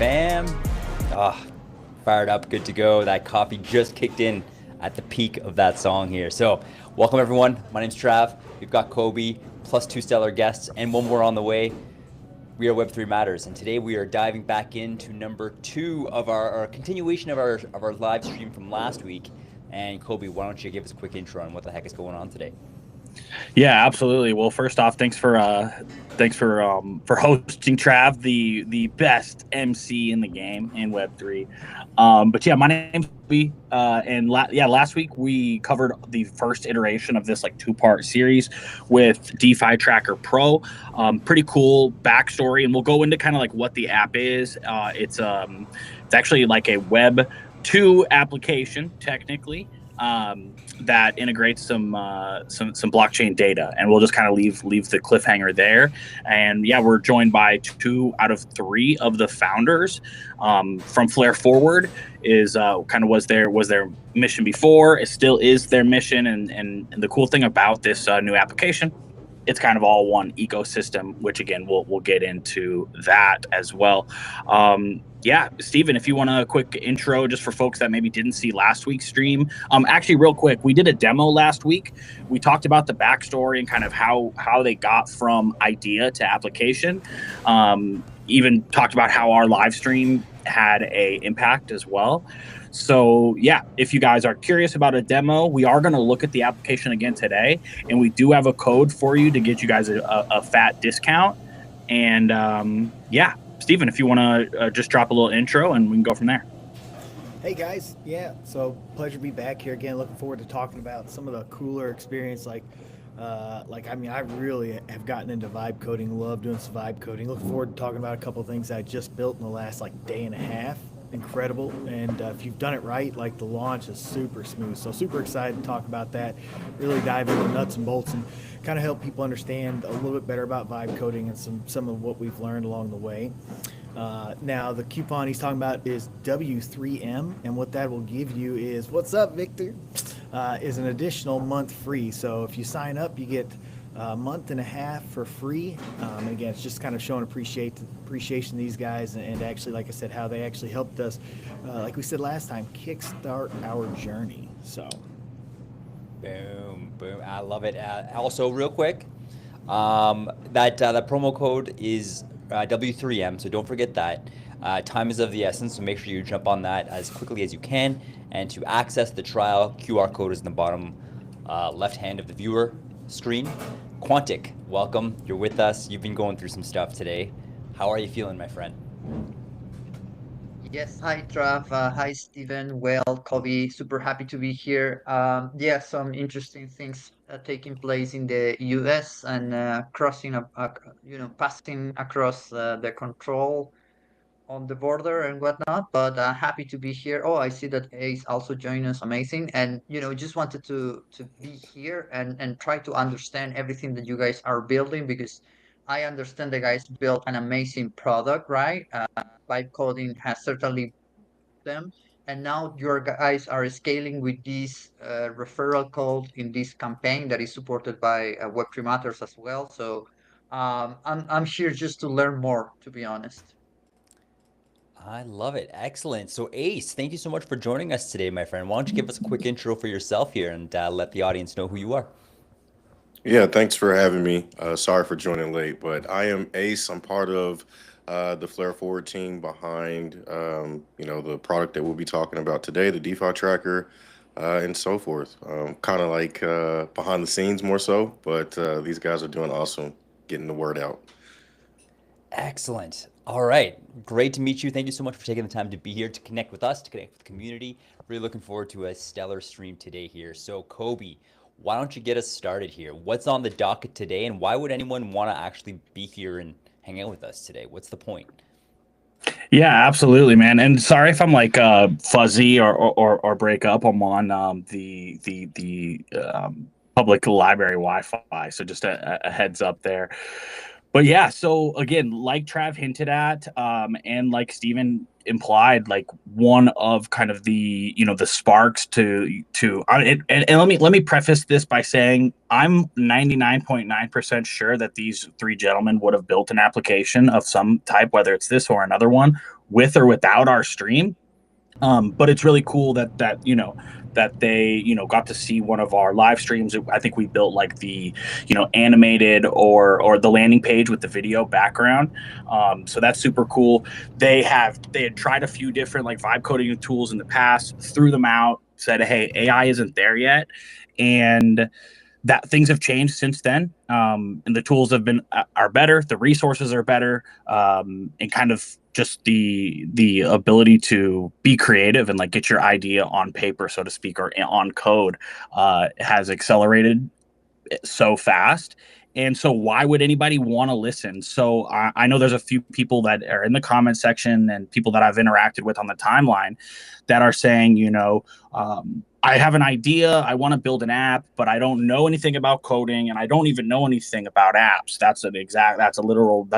fam? Ah, fired up, good to go. That coffee just kicked in at the peak of that song here. So, welcome everyone. My name's Trav. We've got Kobe, plus two stellar guests, and one more on the way. We are Web3 Matters, and today we are diving back into number two of our continuation of our live stream from last week. And Kobe, why don't you give us a quick intro on what the heck is going on today? Yeah, absolutely. Well, first off, thanks for hosting, Trav, the best MC in the game in Web3. But yeah, my name's Lee, and last week we covered the first iteration of this like two-part series with DeFi Tracker Pro. Pretty cool backstory, and we'll go into kind of like what the app is. It's actually like a Web2 application technically. That integrates some blockchain data, and we'll just kind of leave the cliffhanger there. And yeah, we're joined by 2 out of 3 of the founders from Flare Forward. Is kind of was their mission before. It still is their mission, and the cool thing about this new application, it's kind of all one ecosystem, which again we'll get into that as well. Yeah, Steven, if you want a quick intro just for folks that maybe didn't see last week's stream. Actually, real quick, we did a demo last week. We talked about the backstory and kind of how they got from idea to application. Even talked about how our live stream had a impact as well. So yeah, if you guys are curious about a demo, we are going to look at the application again today, and we do have a code for you to get you guys a fat discount. And yeah, Steven, if you want to just drop a little intro and we can go from there. Hey guys, yeah, so pleasure to be back here again. Looking forward to talking about some of the cooler experience, I really have gotten into vibe coding, love doing some vibe coding. Looking forward to talking about a couple of things I just built in the last day and a half. Incredible, and if you've done it right, the launch is super smooth. So super excited to talk about that, really dive into the nuts and bolts and kind of help people understand a little bit better about vibe coding and some of what we've learned along the way. Now the coupon he's talking about is W3M, and what that will give you is, what's up Victor, is an additional month free. So if you sign up, you get a month and a half for free. And again, it's just kind of showing appreciation to these guys, and actually, like I said, how they actually helped us, like we said last time, kickstart our journey. So boom, I love it. Also, real quick, that promo code is W3M, so don't forget that. Time is of the essence, so make sure you jump on that as quickly as you can. And to access the trial, QR code is in the bottom left hand of the viewer screen. Quantic, welcome. You're with us. You've been going through some stuff today. How are you feeling, my friend? Yes, hi Trav, hi Steven, well, Kobe, super happy to be here. Yeah, some interesting things taking place in the US and passing across the control on the border and whatnot, but happy to be here. Oh, I see that Ace also joined us, amazing. And, just wanted to be here and try to understand everything that you guys are building, because I understand the guys built an amazing product, right? Vibe coding has certainly them. And now your guys are scaling with this referral code in this campaign that is supported by Web3 Matters as well. So I'm here just to learn more, to be honest. I love it. Excellent. So Ace, thank you so much for joining us today, my friend. Why don't you give us a quick intro for yourself here and let the audience know who you are? Yeah, thanks for having me. Sorry for joining late, but I am Ace. I'm part of the Flare Forward team behind, the product that we'll be talking about today, the DeFi tracker, and so forth. Kind of like behind the scenes more so, but these guys are doing awesome, getting the word out. Excellent. All right. Great to meet you. Thank you so much for taking the time to be here, to connect with us, to connect with the community. Really looking forward to a stellar stream today here. So Kobe, why don't you get us started here? What's on the docket today, and why would anyone want to actually be here and hang out with us today? What's the point? Yeah, absolutely, man. And sorry if I'm fuzzy or break up. I'm on the public library Wi-Fi, so just a heads up there. But yeah, so again, like Trav hinted at, and like Steven implied, one of kind of the sparks to and let me preface this by saying I'm 99.9% sure that these 3 gentlemen would have built an application of some type, whether it's this or another one, with or without our stream. But it's really cool that they got to see one of our live streams. I think we built like the animated or the landing page with the video background. So that's super cool. They had tried a few different like vibe coding tools in the past, threw them out, said, hey, AI isn't there yet, and that things have changed since then, and the tools are better, the resources are better, and kind of just the ability to be creative and like get your idea on paper, so to speak, or on code has accelerated so fast. And so why would anybody want to listen? So I know there's a few people that are in the comment section and people that I've interacted with on the timeline that are saying, I have an idea, I want to build an app, but I don't know anything about coding and I don't even know anything about apps. That's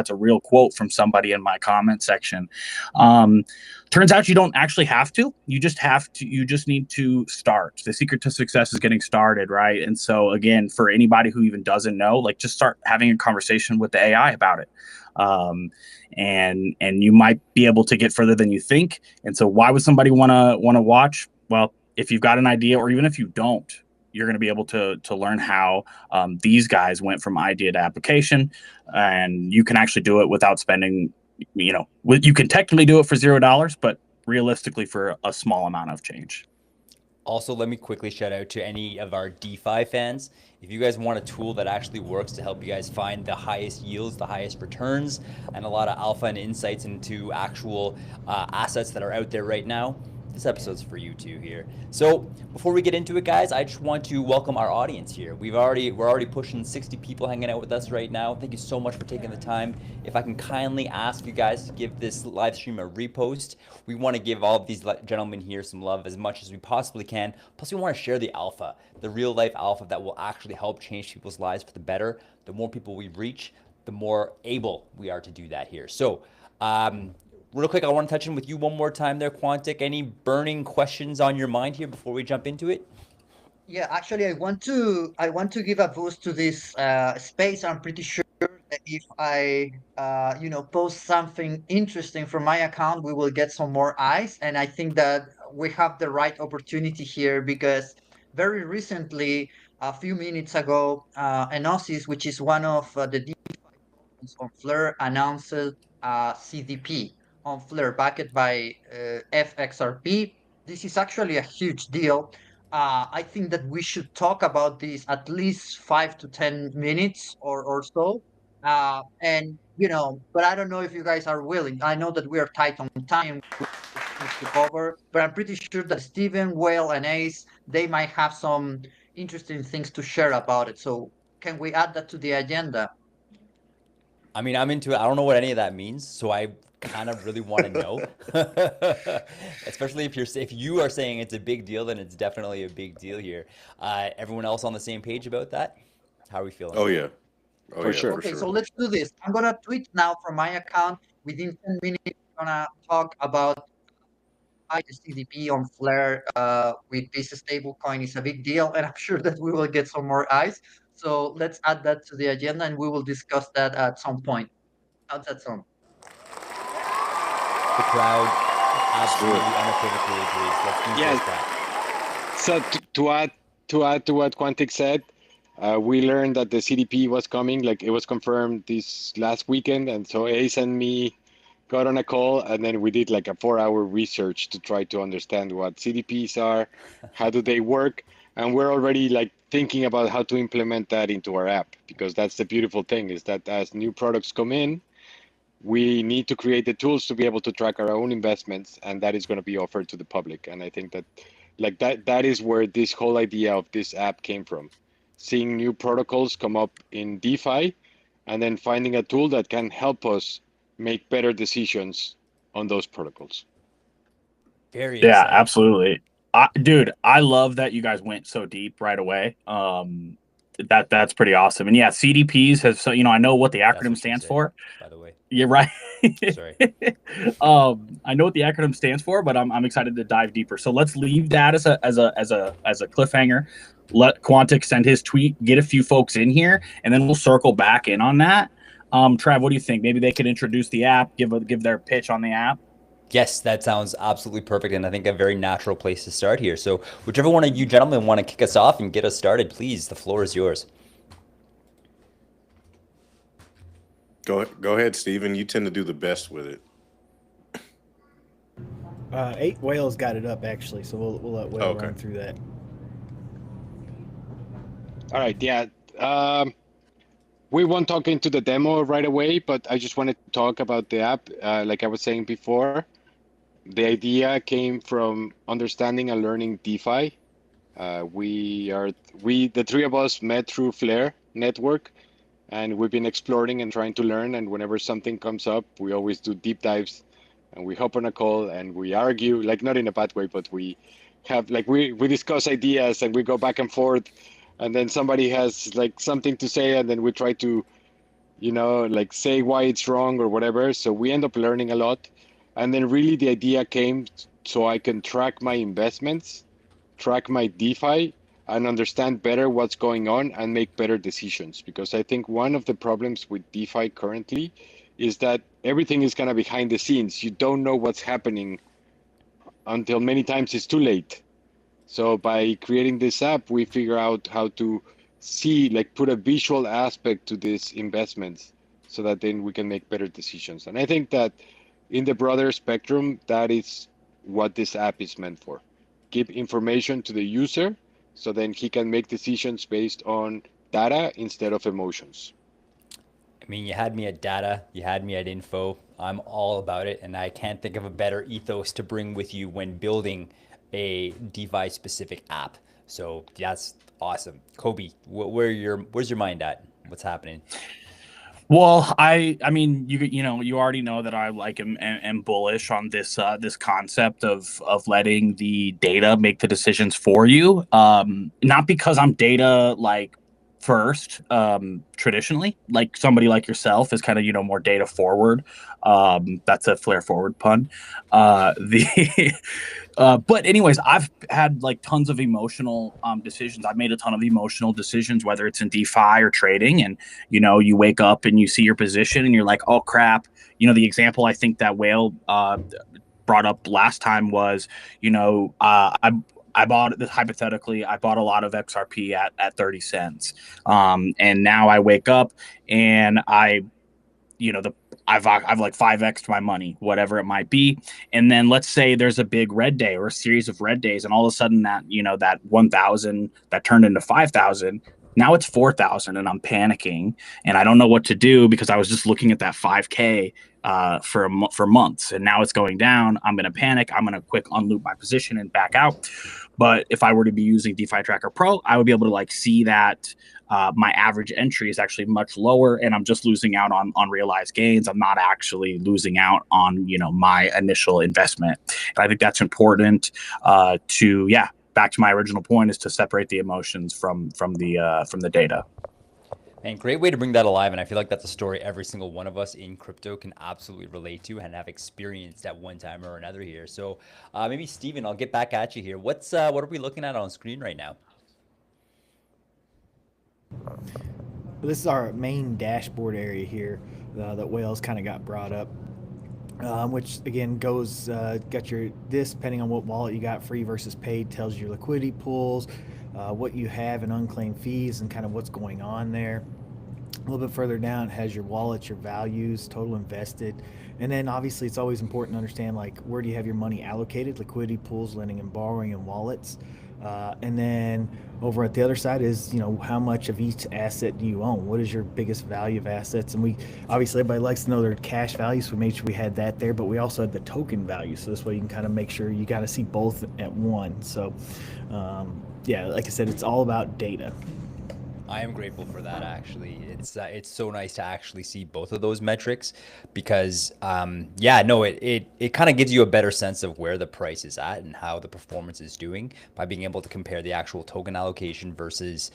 a real quote from somebody in my comment section. Turns out you don't actually have to. You just need to start. The secret to success is getting started, right? And so again, for anybody who even doesn't know, like just start having a conversation with the AI about it. And you might be able to get further than you think. And so why would somebody want to watch? Well, if you've got an idea, or even if you don't, you're going to be able to learn how these guys went from idea to application, and you can actually do it without spending, you can technically do it for $0, but realistically for a small amount of change. Also, let me quickly shout out to any of our DeFi fans. If you guys want a tool that actually works to help you guys find the highest yields, the highest returns, and a lot of alpha and insights into actual assets that are out there right now, this episode's for you too here. So before we get into it, guys, I just want to welcome our audience here. We're already pushing 60 people hanging out with us right now. Thank you so much for taking the time. If I can kindly ask you guys to give this live stream a repost. We want to give all of these gentlemen here some love as much as we possibly can. Plus, we want to share the alpha, the real life alpha that will actually help change people's lives for the better. The more people we reach, the more able we are to do that here. So, real quick, I want to touch in with you one more time there, Quantic. Any burning questions on your mind here before we jump into it? Yeah, actually, I want to give a boost to this space. I'm pretty sure that if I post something interesting from my account, we will get some more eyes. And I think that we have the right opportunity here because very recently, a few minutes ago, Enosis, which is one of the DeFi on Flare, announced CDP on Flare backed by FXRP. This is actually a huge deal. I think that we should talk about this at least 5 to 10 minutes or so. But I don't know if you guys are willing. I know that we are tight on time to cover, but I'm pretty sure that Steven, Whale, and Ace, they might have some interesting things to share about it. So can we add that to the agenda? I mean, I'm into it. I don't know what any of that means, so I kind of really want to know. Especially if you are saying it's a big deal, then it's definitely a big deal here. Everyone else on the same page about that? How are we feeling? Oh yeah. For sure. Okay, so let's do this. I'm gonna tweet now from my account. Within 10 minutes, I'm gonna talk about why the CDP on Flare with this stable coin is a big deal, and I'm sure that we will get some more eyes. So let's add that to the agenda, and we will discuss that at some point. How's that sound? The crowd absolutely unequivocally agrees. Let's do just that. So to add to what Quantic said, we learned that the CDP was coming, like it was confirmed this last weekend, and so Ace and me got on a call, and then we did like a 4-hour research to try to understand what CDPs are, how do they work, and we're already like thinking about how to implement that into our app, because that's the beautiful thing, is that as new products come in, we need to create the tools to be able to track our own investments, and that is going to be offered to the public. And I think that like that is where this whole idea of this app came from. Seeing new protocols come up in DeFi, and then finding a tool that can help us make better decisions on those protocols. Very Yeah, exciting. absolutely. Dude, I love that you guys went so deep right away. That's pretty awesome. And yeah, CDPs has, so I know what the acronym stands for. By the way. You're right. Sorry. I know what the acronym stands for, but I'm excited to dive deeper. So let's leave that as a cliffhanger. Let Quantic send his tweet, get a few folks in here, and then we'll circle back in on that. Trav, what do you think? Maybe they could introduce the app, give their pitch on the app. Yes, that sounds absolutely perfect, and I think a very natural place to start here. So whichever one of you gentlemen want to kick us off and get us started, please, the floor is yours. Go ahead, Steven. You tend to do the best with it. 8 Whales got it up actually, so we'll let Whale Okay. run through that. All right, yeah. We won't talk into the demo right away, but I just wanted to talk about the app. Like I was saying before, the idea came from understanding and learning DeFi. The three of us met through Flare Network, and we've been exploring and trying to learn. And whenever something comes up, we always do deep dives, and we hop on a call and we argue, like not in a bad way, but we have like we discuss ideas and we go back and forth, and then somebody has like something to say, and then we try to, like say why it's wrong or whatever. So we end up learning a lot. And then really the idea came so I can track my investments, track my DeFi, and understand better what's going on and make better decisions. Because I think one of the problems with DeFi currently is that everything is kind of behind the scenes. You don't know what's happening until many times it's too late. So by creating this app, we figure out how to see, like put a visual aspect to these investments so that then we can make better decisions. And I think that in the broader spectrum, that is what this app is meant for. Give information to the user so then he can make decisions based on data instead of emotions. I mean, you had me at data, you had me at info. I'm all about it, and I can't think of a better ethos to bring with you when building a DeFi specific app. So that's awesome. Kobe, where's your mind at? What's happening? Well, I mean, you already know that I like am bullish on this this concept of letting the data make the decisions for you. Not because I'm data like first, traditionally, like somebody like yourself is kind of more data forward. That's a flare forward pun. The But anyways, I've had like tons of emotional decisions. I've made a ton of emotional decisions, whether it's in DeFi or trading. And you wake up and you see your position, and you're like, oh crap. The example I think that Whale brought up last time was, I bought this hypothetically. I bought a lot of XRP at 30 cents, and now I wake up and I've like 5x'd my money, whatever it might be. And then let's say there's a big red day or a series of red days, and all of a sudden that, that 1,000 that turned into 5,000, now it's 4,000, and I'm panicking and I don't know what to do because I was just looking at that 5K for months, and now it's going down. I'm going to panic. I'm going to quick unloop my position and back out. But if I were to be using DeFi Tracker Pro, I would be able to like see that my average entry is actually much lower, and I'm just losing out on realized gains. I'm not actually losing out on my initial investment. And I think that's important to back to my original point, is to separate the emotions from the data. And great way to bring that alive. And I feel like that's a story every single one of us in crypto can absolutely relate to and have experienced at one time or another here. So maybe Steven, I'll get back at you here. What are we looking at on screen right now? This is our main dashboard area here that Whales kind of got brought up, which again goes got this depending on what wallet you got, free versus paid, tells your liquidity pools, what you have in unclaimed fees, and kind of what's going on there. A little bit further down, it has your wallets, your values, total invested. And then obviously it's always important to understand like where do you have your money allocated, liquidity pools, lending and borrowing, and wallets. And then over at the other side is, how much of each asset do you own? What is your biggest value of assets? And we obviously, everybody likes to know their cash value, so we made sure we had that there, but we also had the token value. So this way you can kind of make sure you got to see both at one. So like I said, it's all about data. I am grateful for that. Actually, it's so nice to actually see both of those metrics, because it kind of gives you a better sense of where the price is at and how the performance is doing by being able to compare the actual token allocation versus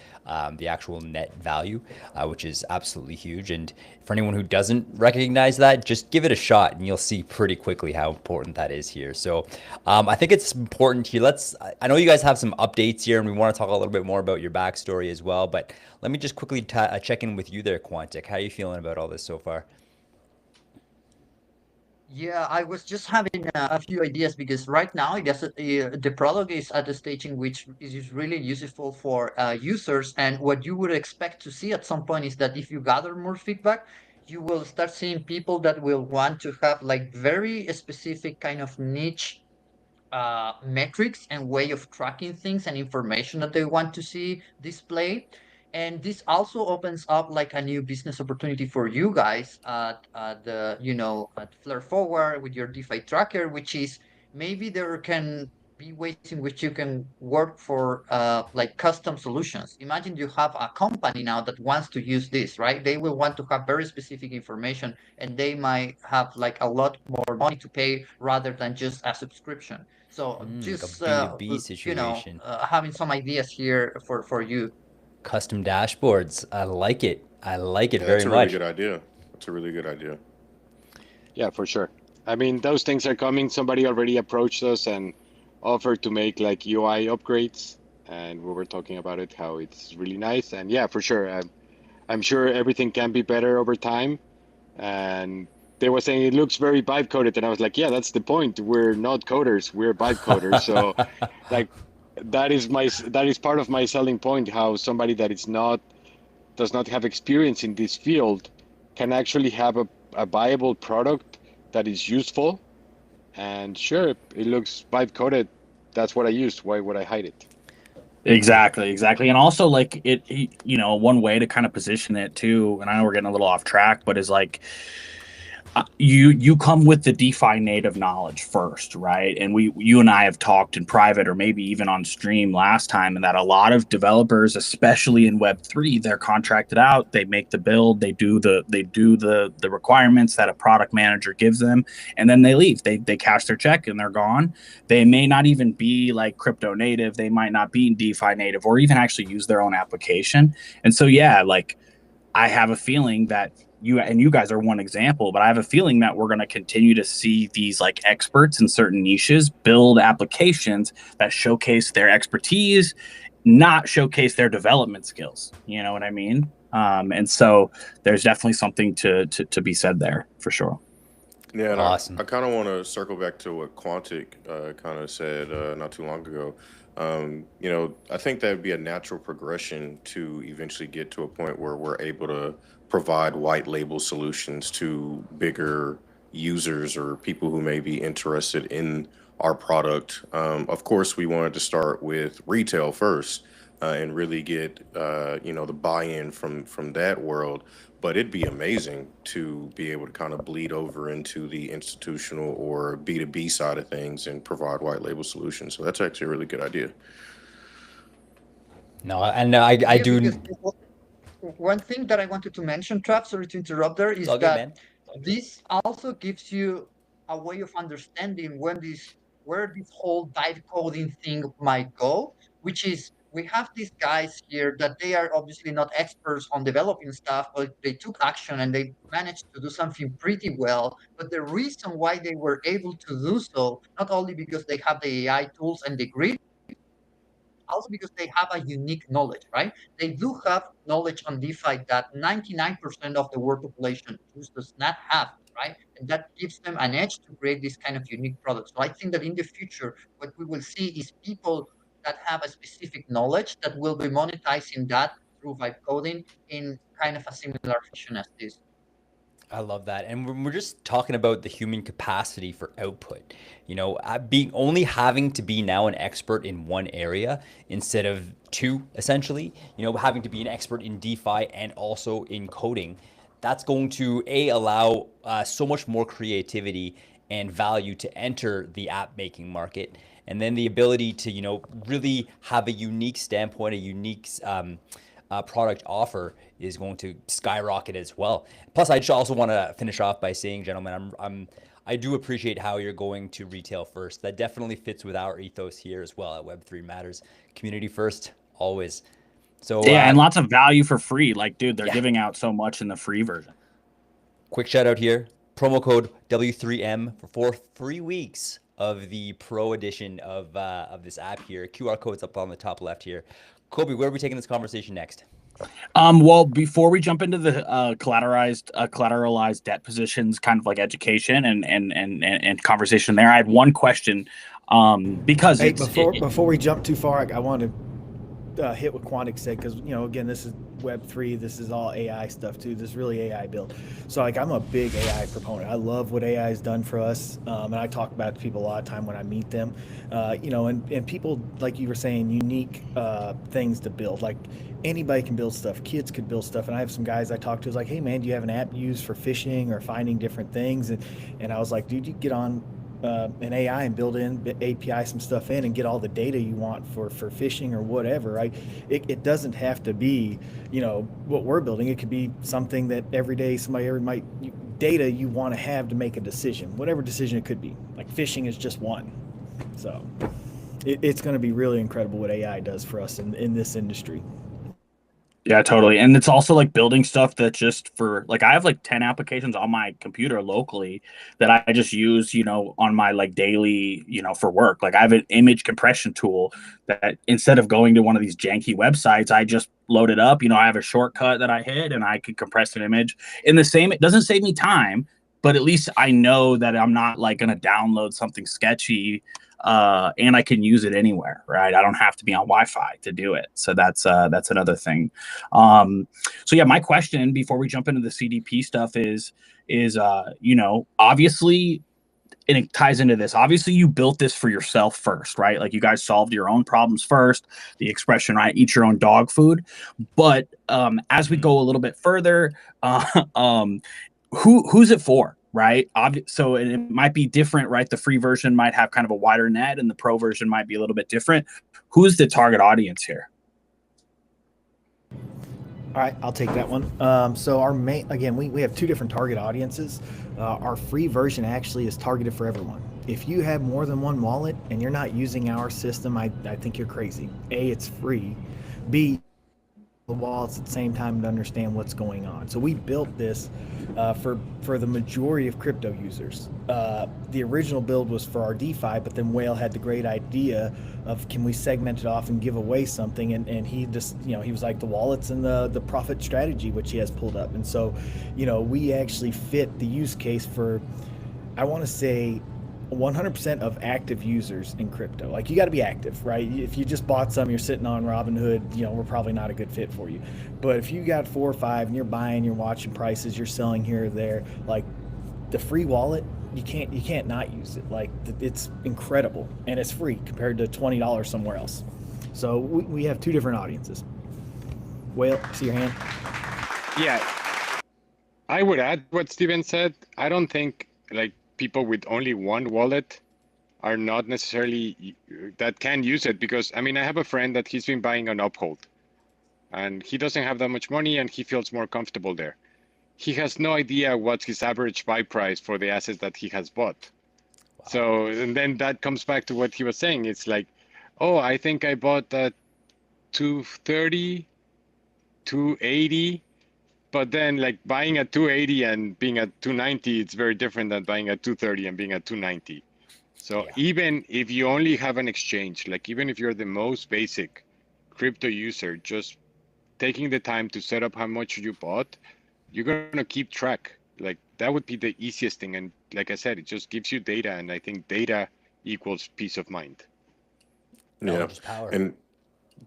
the actual net value, which is absolutely huge. And for anyone who doesn't recognize that, just give it a shot and you'll see pretty quickly how important that is here. So I think it's important here. I know you guys have some updates here and we want to talk a little bit more about your backstory as well, but let me just quickly check in with you there, Quantic. How are you feeling about all this so far? Yeah, I was just having a few ideas because right now it does, the product is at a stage in which it is really useful for users. And what you would expect to see at some point is that if you gather more feedback, you will start seeing people that will want to have like very specific kind of niche metrics and way of tracking things and information that they want to see displayed. And this also opens up like a new business opportunity for you guys at the, at Flare Forward with your DeFi tracker, which is maybe there can be ways in which you can work for like custom solutions. Imagine you have a company now that wants to use this, right? They will want to have very specific information and they might have like a lot more money to pay rather than just a subscription. So Like a just B2B situation. having some ideas here for you. Custom dashboards. I like it. I like it Yeah, very that's a really much. good idea. That's a really good idea. Yeah, for sure. I mean, those things are coming. Somebody already approached us and offered to make like UI upgrades, and we were talking about it, how it's really nice. And yeah, for sure, I'm sure everything can be better over time. And they were saying it looks very vibe coded, and I was like, yeah, that's the point. We're not coders, we're vibe coders. So like that is part of my selling point, how somebody that is not does not have experience in this field can actually have a viable product that is useful. And sure, it looks vibe coded. That's what I used. Why would I hide it? Exactly, exactly. And also like one way to kind of position it too, and I know we're getting a little off track, but is like you come with the DeFi native knowledge first, right? And you and I have talked in private or maybe even on stream last time, and that a lot of developers, especially in Web3, they're contracted out. They make the build, they do the requirements that a product manager gives them, and then they leave. They cash their check and they're gone. They may not even be like crypto native. They might not be DeFi native or even actually use their own application. And so yeah, like I have a feeling that you guys are one example, but I have a feeling that we're going to continue to see these like experts in certain niches build applications that showcase their expertise, not showcase their development skills. You know what I mean? And so there's definitely something to be said there for sure. Yeah, and Awesome. I kind of want to circle back to what Quantic kind of said not too long ago. I think that would be a natural progression to eventually get to a point where we're able to provide white label solutions to bigger users or people who may be interested in our product. Of course, we wanted to start with retail first and really get the buy-in from that world. But it'd be amazing to be able to kind of bleed over into the institutional or B2B side of things and provide white label solutions. So that's actually a really good idea. No, and I Yeah, do. because one thing that I wanted to mention, Trav, sorry to interrupt there, It's is all good, that man. this also gives you a way of understanding where this whole vibe coding thing might go, which is we have these guys here that they are obviously not experts on developing stuff, but they took action and they managed to do something pretty well. But the reason why they were able to do so, not only because they have the AI tools and the grit, also because they have a unique knowledge, right? They do have knowledge on DeFi that 99% of the world population just does not have, right? And that gives them an edge to create this kind of unique product. So I think that in the future, what we will see is people that have a specific knowledge that will be monetizing that through vibe coding in kind of a similar fashion as this. I love that. And we're just talking about the human capacity for output. Being only having to be now an expert in one area instead of two, essentially, having to be an expert in DeFi and also in coding. That's going to allow so much more creativity and value to enter the app making market. And then the ability to, really have a unique standpoint, a unique product offer is going to skyrocket as well. Plus, I just also want to finish off by saying, gentlemen, I do appreciate how you're going to retail first. That definitely fits with our ethos here as well at Web3 Matters. Community first, always. So Yeah, and lots of value for free. Like, dude, they're yeah. giving out so much in the free version. Quick shout out here. Promo code W3M for 3 weeks of the pro edition of this app here. QR code's up on the top left here. Kobe, where are we taking this conversation next? Well, before we jump into the collateralized debt positions, kind of like education and conversation there, I had one question. Because Hey, before we jump too far, I want to hit what Quantic said, because again, this is Web3, this is all AI stuff too. This is really AI built. So like, I'm a big AI proponent. I love what AI has done for us, and I talk about it to people a lot of time when I meet them. And people, like you were saying, unique things to build. Like, anybody can build stuff. Kids could build stuff. And I have some guys I talk to, is like, hey man, do you have an app used for fishing or finding different things? And I was like, dude, you get on an AI and build in API some stuff in and get all the data you want for fishing or whatever, right? It doesn't have to be, what we're building. It could be something that every day data you want to have to make a decision, whatever decision it could be. Like fishing is just one. So it's going to be really incredible what AI does for us in this industry. Yeah, totally. And it's also like building stuff that just for like, I have like 10 applications on my computer locally that I just use, on my like daily, for work. Like I have an image compression tool that instead of going to one of these janky websites, I just load it up. I have a shortcut that I hit and I can compress an image it doesn't save me time, but at least I know that I'm not like going to download something sketchy, and I can use it anywhere, right? I don't have to be on Wi-Fi to do it. So that's another thing. So yeah, my question before we jump into the CDP stuff is obviously, and it ties into this. Obviously, you built this for yourself first, right? Like you guys solved your own problems first. The expression, right? Eat your own dog food. But as we go a little bit further, who's it for? Right. So it might be different, right? The free version might have kind of a wider net and the pro version might be a little bit different. Who's the target audience here? All right, I'll take that one. So our main, again, we have two different target audiences. Our free version actually is targeted for everyone. If you have more than one wallet and you're not using our system, I think you're crazy. A, it's free. B, the wallets at the same time to understand what's going on. So we built this for the majority of crypto users. The original build was for our DeFi, but then Whale had the great idea of, can we segment it off and give away something? And he just, he was like, the wallets and the profit strategy, which he has pulled up. And so, we actually fit the use case for, I want to say, 100% of active users in crypto. Like, you got to be active, right? If you just bought some, you're sitting on Robinhood, we're probably not a good fit for you. But if you got 4 or 5 and you're buying, you're watching prices, you're selling here or there, like the free wallet, you can't not use it. Like, it's incredible and it's free compared to $20 somewhere else. So we have two different audiences. Whale, see your hand? Yeah, I would add what Steven said. I don't think like people with only one wallet are not necessarily that can use it, because I have a friend that he's been buying on Uphold and he doesn't have that much money and he feels more comfortable there. He has no idea what's his average buy price for the assets that he has bought. Wow. So, and then that comes back to what he was saying. It's like, oh, I think I bought at 230, 280. But then like buying at 280 and being at 290, it's very different than buying at 230 and being at 290. So yeah. Even if you only have an exchange, like even if you're the most basic crypto user, just taking the time to set up how much you bought, you're going to keep track. Like that would be the easiest thing. And like I said, it just gives you data. And I think data equals peace of mind. Yeah. Power. And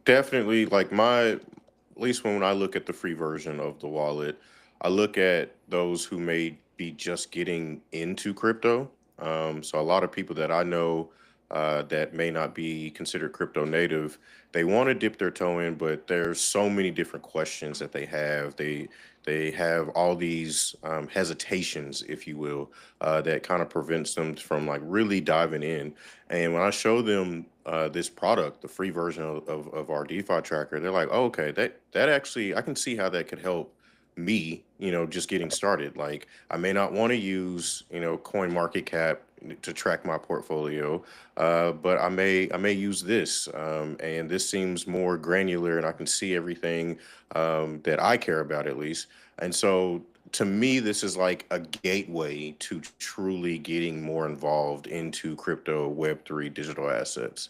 definitely like at least when I look at the free version of the wallet, I look at those who may be just getting into crypto. So a lot of people that I know that may not be considered crypto native, they want to dip their toe in, but there's so many different questions that they have. They have all these hesitations, if you will, that kind of prevents them from like really diving in. And when I show them this product, the free version of our DeFi tracker, they're like, oh, okay, that actually, I can see how that could help me, just getting started. Like I may not want to use, coin market cap to track my portfolio, but I may use this, and this seems more granular and I can see everything that I care about at least. And so to me, this is like a gateway to truly getting more involved into crypto, Web3, digital assets.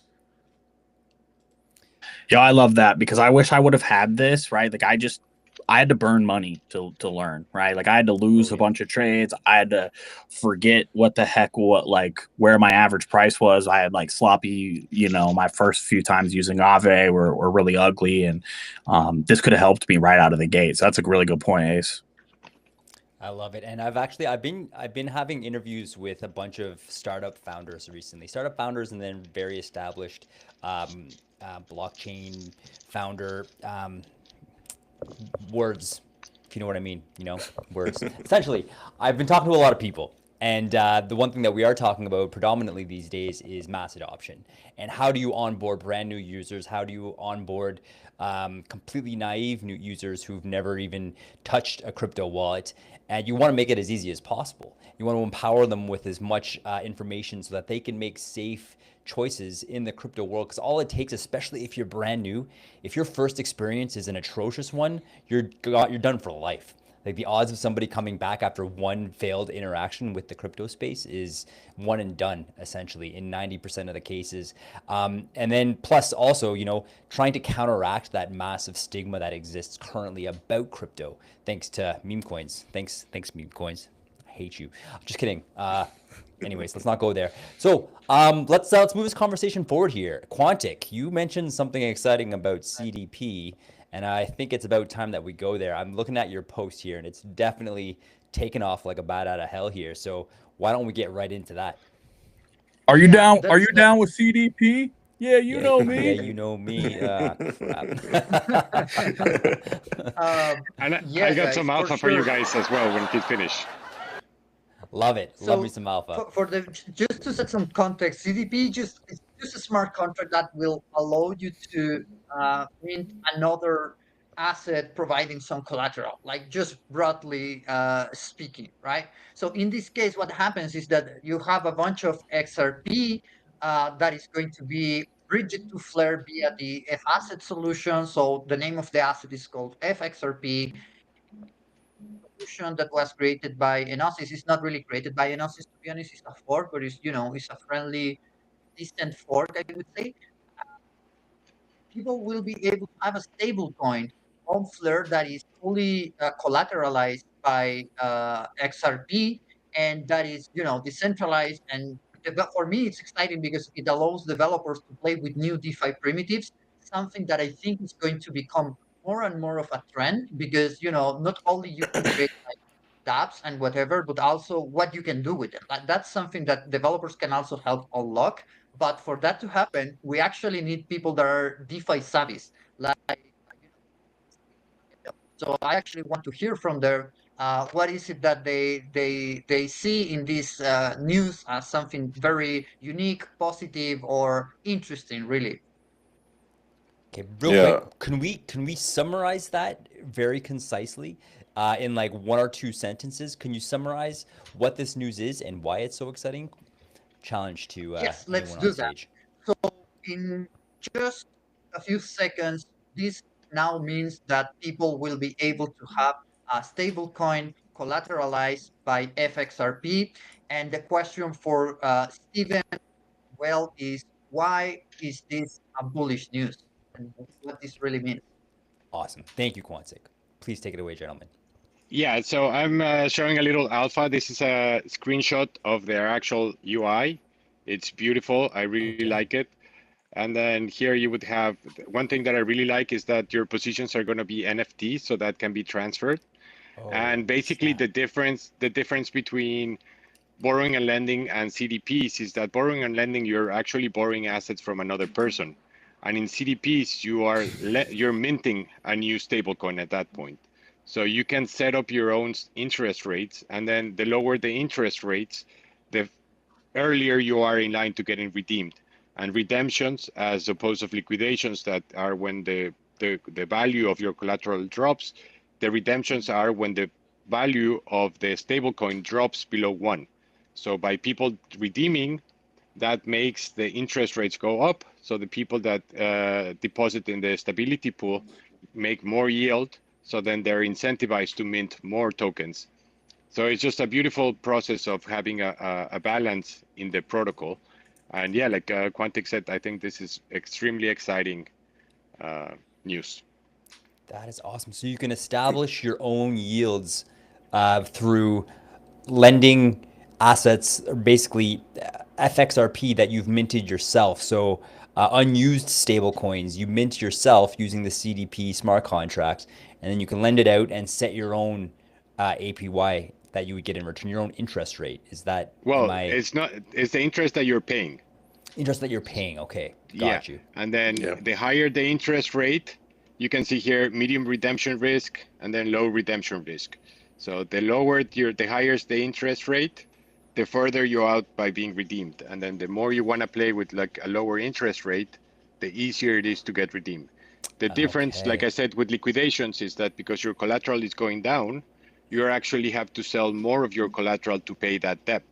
Yeah, I love that because I wish I would have had this, right? Like I had to burn money to learn, right? Like I had to lose a bunch of trades. I had to forget what the heck where my average price was. I had like sloppy, my first few times using Aave were really ugly, and this could have helped me right out of the gate. So that's a really good point, Ace. I love it. And I've been having interviews with a bunch of startup founders recently. Startup founders and then very established blockchain founder words, if you know what I mean, words. Essentially, I've been talking to a lot of people. And the one thing that we are talking about predominantly these days is mass adoption. And how do you onboard brand new users? How do you onboard completely naive new users who've never even touched a crypto wallet? And you want to make it as easy as possible. You want to empower them with as much information so that they can make safe choices in the crypto world. Because all it takes, especially if you're brand new, if your first experience is an atrocious one, you're done for life. Like the odds of somebody coming back after one failed interaction with the crypto space is one and done, essentially, in 90% of the cases. And then plus also, trying to counteract that massive stigma that exists currently about crypto, thanks to meme coins. Thanks meme coins. I hate you. Just kidding. Anyways, let's not go there. So let's move this conversation forward here. Quantic, you mentioned something exciting about CDP, and I think it's about time that we go there. I'm looking at your post here, and it's definitely taken off like a bat out of hell here. So why don't we get right into that? Are you Yeah, down? Are that's you down with CDP? Yeah, you know me. Yeah, you know me. And yeah, I got guys, some for alpha for you sure. guys as well when it finished. Love it. Love me So some alpha. for the just to set some context, CDP is just a smart contract that will allow you to mint another asset providing some collateral, like just broadly speaking, right? So in this case, what happens is that you have a bunch of XRP that is going to be bridged to Flare via the F asset solution. So the name of the asset is called FXRP solution that was created by Enosis. It's not really created by Enosis, to be honest. It's a fork, but it's a friendly, decent fork, I would say. People will be able to have a stable coin on Flare that is fully collateralized by XRP, and that is, decentralized. And for me, it's exciting because it allows developers to play with new DeFi primitives, something that I think is going to become more and more of a trend because, not only you can create dApps and whatever, but also what you can do with them. That's something that developers can also help unlock. But for that to happen, we actually need people that are DeFi savvies. Like, so I actually want to hear from them. What is it that they see in this news as something very unique, positive, or interesting? Really. Okay, real Yeah. quick, can we summarize that very concisely in like one or two sentences? Can you summarize what this news is and why it's so exciting? Challenge to Yes, let's anyone on do that. stage. So in just a few seconds, this now means that people will be able to have a stable coin collateralized by FXRP. And the question for Steven, well, is why is this a bullish news? And what this really means? Awesome. Thank you, Quantic. Please take it away, gentlemen. Yeah, so I'm showing a little alpha. This is a screenshot of their actual UI. It's beautiful. I really Okay. like it. And then here you would have one thing that I really like is that your positions are going to be NFT, so that can be transferred. Oh, And basically snap. the difference between borrowing and lending and CDPs is that borrowing and lending, you're actually borrowing assets from another person. And in CDPs, you're minting a new stablecoin at that point. So you can set up your own interest rates, and then the lower the interest rates, the earlier you are in line to getting redeemed. And redemptions, as opposed of liquidations that are when the value of your collateral drops, the redemptions are when the value of the stablecoin drops below 1. So by people redeeming, that makes the interest rates go up. So the people that deposit in the stability pool make more yield. So then they're incentivized to mint more tokens. So it's just a beautiful process of having a balance in the protocol. And yeah, like Quantic said, I think this is extremely exciting news. That is awesome. So you can establish your own yields through lending assets, or basically FXRP that you've minted yourself. So unused stable coins, you mint yourself using the CDP smart contracts, and then you can lend it out and set your own APY that you would get in return, your own interest rate. Is that, am Well, I, it's the interest that you're paying. interest that you're paying? Okay, Yeah. got you. And then Yeah. the higher the interest rate, you can see here medium redemption risk and then low redemption risk. So the higher the interest rate, the further you're out by being redeemed. And then the more you want to play with like a lower interest rate, the easier it is to get redeemed. The difference, like Okay. I said, with liquidations is that because your collateral is going down, you actually have to sell more of your collateral to pay that debt.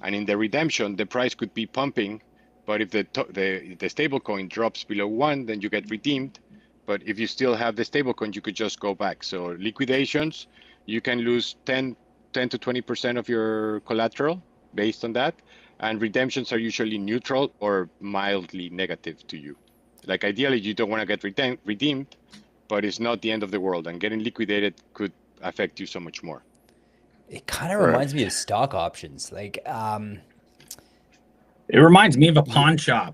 And in the redemption, the price could be pumping, but if the stable coin drops below 1, then you get redeemed. But if you still have the stable coin, you could just go back. So liquidations, you can lose 10 to 20% of your collateral based on that. And redemptions are usually neutral or mildly negative to you. Like ideally, you don't want to get redeemed, but it's not the end of the world. And getting liquidated could affect you so much more. It kind of Right. reminds me of stock options. Like, It reminds me of a pawn shop.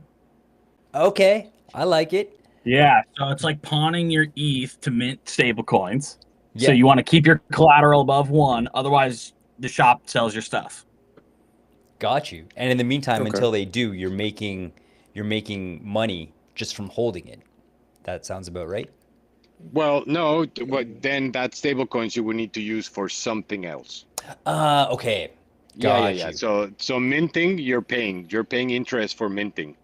okay, I like it. Yeah, so it's like pawning your ETH to mint stable coins. So Yeah. you want to keep your collateral above 1, otherwise the shop sells your stuff. Got you. And in the meantime, Okay. until they do, you're making money just from holding it. That sounds about right. Well, no, but then that stable coins you would need to use for something else. Okay. Yeah. Got you. So minting, you're paying interest for minting,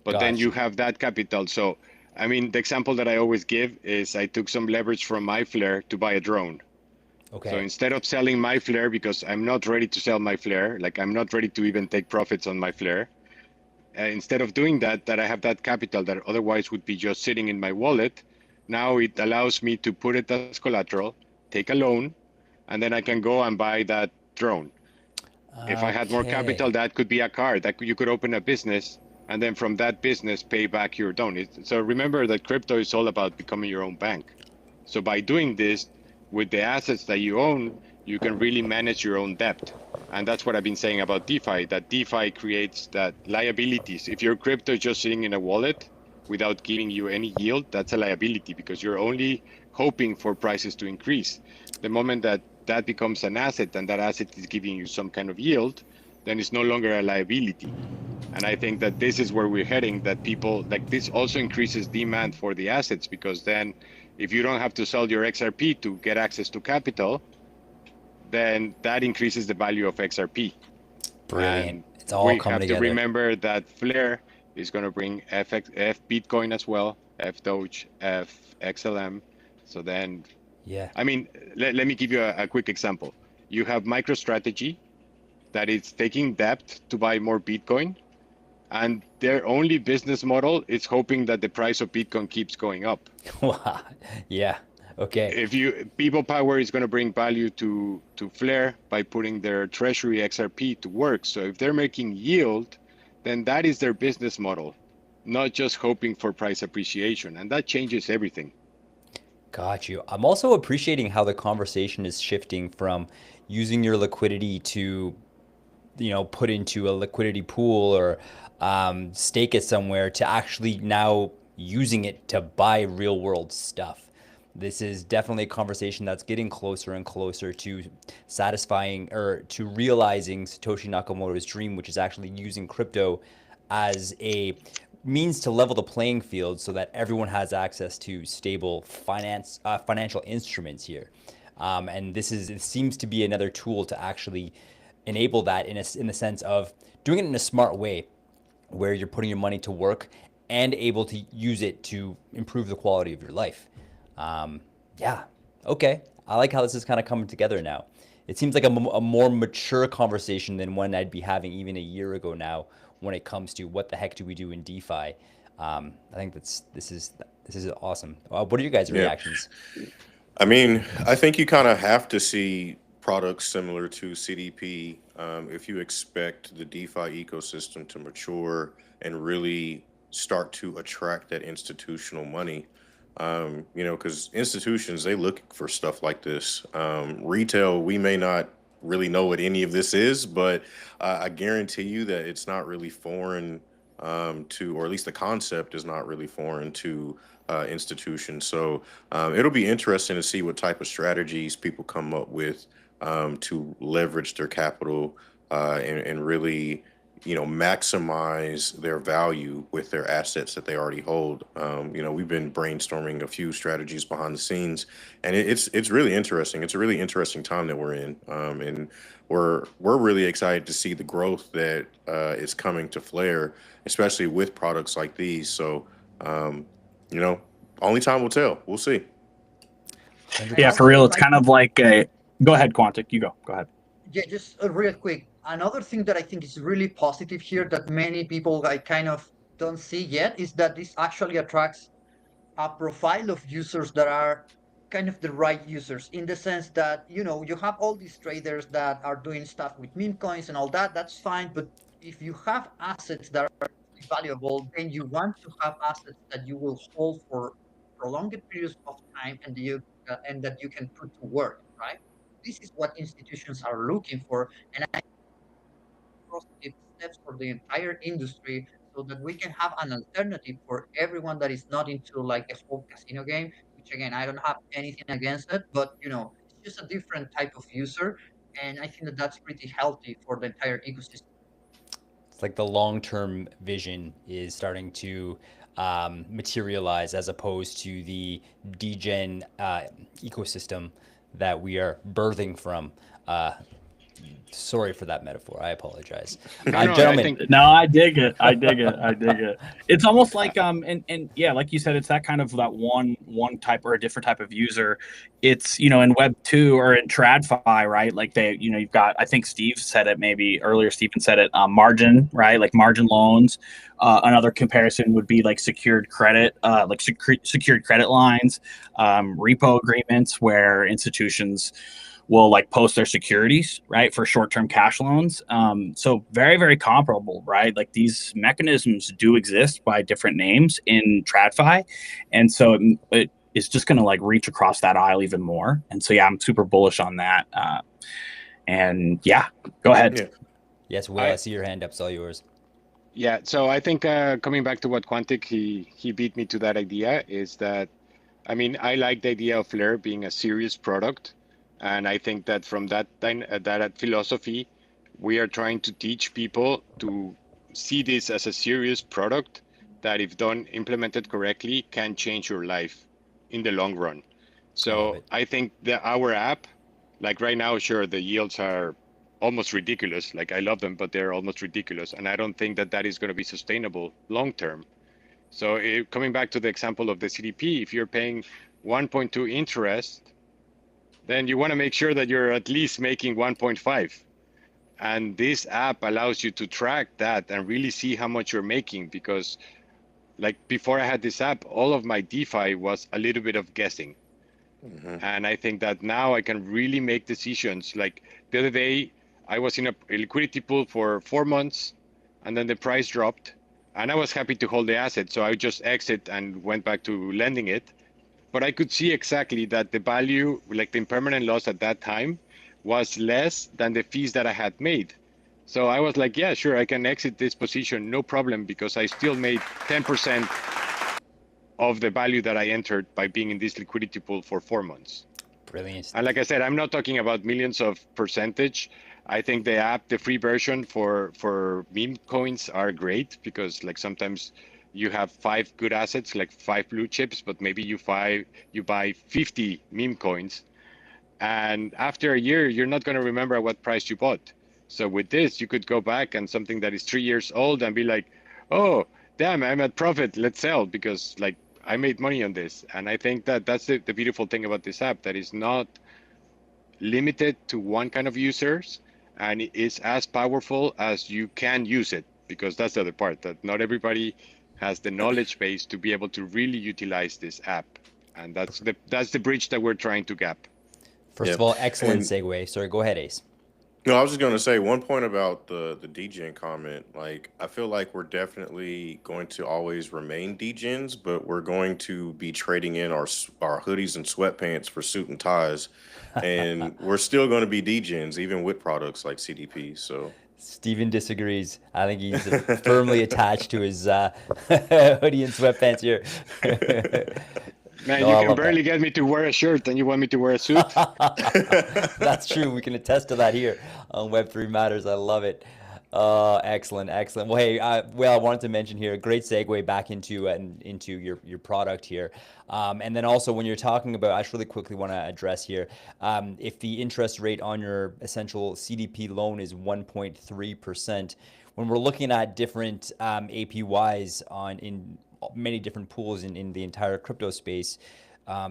but then Got you you. have that capital. So, I mean, the example that I always give is I took some leverage from my flare to buy a drone. So Okay. instead of selling my flare, because I'm not ready to sell my flare, like I'm not ready to even take profits on my flare. Instead of doing that I have that capital that otherwise would be just sitting in my wallet. Now it allows me to put it as collateral, take a loan, and then I can go and buy that drone. If I had more capital, Okay. that could be a car that you could open a business, and then from that business pay back your loan. So remember that crypto is all about becoming your own bank. So by doing this with the assets that you own, you can really manage your own debt. And that's what I've been saying about DeFi, that DeFi creates that liabilities. If your crypto is just sitting in a wallet without giving you any yield, that's a liability because you're only hoping for prices to increase. The moment that that becomes an asset and that asset is giving you some kind of yield, then it's no longer a liability. And I think that this is where we're heading, that people like this also increases demand for the assets, because then if you don't have to sell your XRP to get access to capital, then that increases the value of XRP. Brilliant. And It's all we coming have to together. remember that Flare is going to bring F Bitcoin as well, F Doge, F XLM. So then, Yeah. I mean, let me give you a quick example. You have MicroStrategy that is taking debt to buy more Bitcoin, and their only business model is hoping that the price of Bitcoin keeps going up. Yeah. Okay. If people power is going to bring value to Flare by putting their treasury XRP to work. So if they're making yield, then that is their business model, not just hoping for price appreciation, and that changes everything. Got you. I'm also appreciating how the conversation is shifting from using your liquidity to, put into a liquidity pool or stake it somewhere to actually now using it to buy real world stuff. This is definitely a conversation that's getting closer and closer to satisfying or to realizing Satoshi Nakamoto's dream, which is actually using crypto as a means to level the playing field so that everyone has access to stable financial instruments here. And it seems to be another tool to actually enable that in the sense of doing it in a smart way where you're putting your money to work and able to use it to improve the quality of your life. Yeah, okay. I like how this is kind of coming together now. It seems like a more mature conversation than one I'd be having even a year ago now when it comes to what the heck do we do in DeFi. I think this is awesome. What are your guys' reactions? I mean, I think you kind of have to see products similar to CDP if you expect the DeFi ecosystem to mature and really start to attract that institutional money. Because institutions, they look for stuff like this. Retail, we may not really know what any of this is, but I guarantee you that it's not really foreign to, or at least the concept is not really foreign to institutions. So it'll be interesting to see what type of strategies people come up with to leverage their capital and really maximize their value with their assets that they already hold. We've been brainstorming a few strategies behind the scenes, and it's really interesting. It's a really interesting time that we're in, and we're really excited to see the growth that is coming to Flare, especially with products like these. So, you know, only time will tell. We'll see. Yeah, for real, it's kind of like a. Go ahead, Quantic. You go. Go ahead. Yeah, just real quick. Another thing that I think is really positive here that many people like kind of don't see yet is that this actually attracts a profile of users that are kind of the right users in the sense that you have all these traders that are doing stuff with meme coins and all that. That's fine, but if you have assets that are valuable, then you want to have assets that you will hold for prolonged periods of time and that you can put to work, right? This is what institutions are looking for, and I positive steps for the entire industry so that we can have an alternative for everyone that is not into like the whole casino game, which again, I don't have anything against it, but it's just a different type of user. And I think that that's pretty healthy for the entire ecosystem. It's like the long-term vision is starting to materialize as opposed to the degen ecosystem that we are birthing from. Sorry for that metaphor. I apologize. No, Gentlemen. No, I dig it. I dig it. I dig it. It's almost like and yeah, like you said, it's that kind of that one type or a different type of user. It's in Web 2 or in TradFi, right? Like they, you've got, I think Steve said it maybe earlier, Stephen said it, margin, right? Like margin loans. Another comparison would be like secured credit, like secured credit lines, repo agreements where institutions will like post their securities, right, for short-term cash loans. So very, very comparable, right? Like these mechanisms do exist by different names in TradFi, and so it is just going to like reach across that aisle even more. And so yeah, I'm super bullish on that. And yeah, go ahead. Yeah. Yes, Will, I see your hand up. It's all yours. Yeah, so I think coming back to what Quantic, he beat me to that idea, is that, I mean, I like the idea of Flare being a serious product. And I think that from that philosophy, we are trying to teach people to see this as a serious product that, if done, implemented correctly, can change your life in the long run. So I think that our app, like right now, sure, the yields are almost ridiculous. Like I love them, but they're almost ridiculous. And I don't think that that is going to be sustainable long term. So coming back to the example of the CDP, if you're paying 1.2 interest, then you want to make sure that you're at least making 1.5. And this app allows you to track that and really see how much you're making, because like before I had this app, all of my DeFi was a little bit of guessing. And I think that now I can really make decisions. Like the other day, I was in a liquidity pool for 4 months, and then the price dropped, and I was happy to hold the asset. So I just exit and went back to lending it. But I could see exactly that the value, like the impermanent loss at that time, was less than the fees that I had made. So I was like, yeah, sure, I can exit this position, no problem, because I still made 10% of the value that I entered by being in this liquidity pool for 4 months. Brilliant. And like I said, I'm not talking about millions of percentage. I think the app, the free version for meme coins are great, because like sometimes you have 5 good assets, like 5 blue chips, but maybe you buy 50 meme coins, and after a year you're not going to remember at what price you bought. So with this, you could go back and something that is 3 years old and be like, oh damn, I'm at profit, let's sell, because like I made money on this. And I think that that's the beautiful thing about this app, that is not limited to one kind of users, and it is as powerful as you can use it, because that's the other part, that not everybody has the knowledge base to be able to really utilize this app. And that's the bridge that we're trying to gap. First of all, excellent segue. Sorry, go ahead, Ace. No, I was just gonna say one point about the DGen comment. Like, I feel like we're definitely going to always remain DGens, but we're going to be trading in our hoodies and sweatpants for suit and ties, and we're still going to be DGens even with products like CDP. So, Steven disagrees. I think he's firmly attached to his hoodie and sweatpants here. Man, No, you I can love that. barely get me to wear a shirt, and you want me to wear a suit? That's true. We can attest to that here on Web3 Matters. I love it. Excellent, excellent. Well, hey, well, I wanted to mention here, a great segue back into your product here, and then also when you're talking about, I just really quickly want to address here, if the interest rate on your essential CDP loan is 1.3%, when we're looking at different APYs in many different pools in the entire crypto space,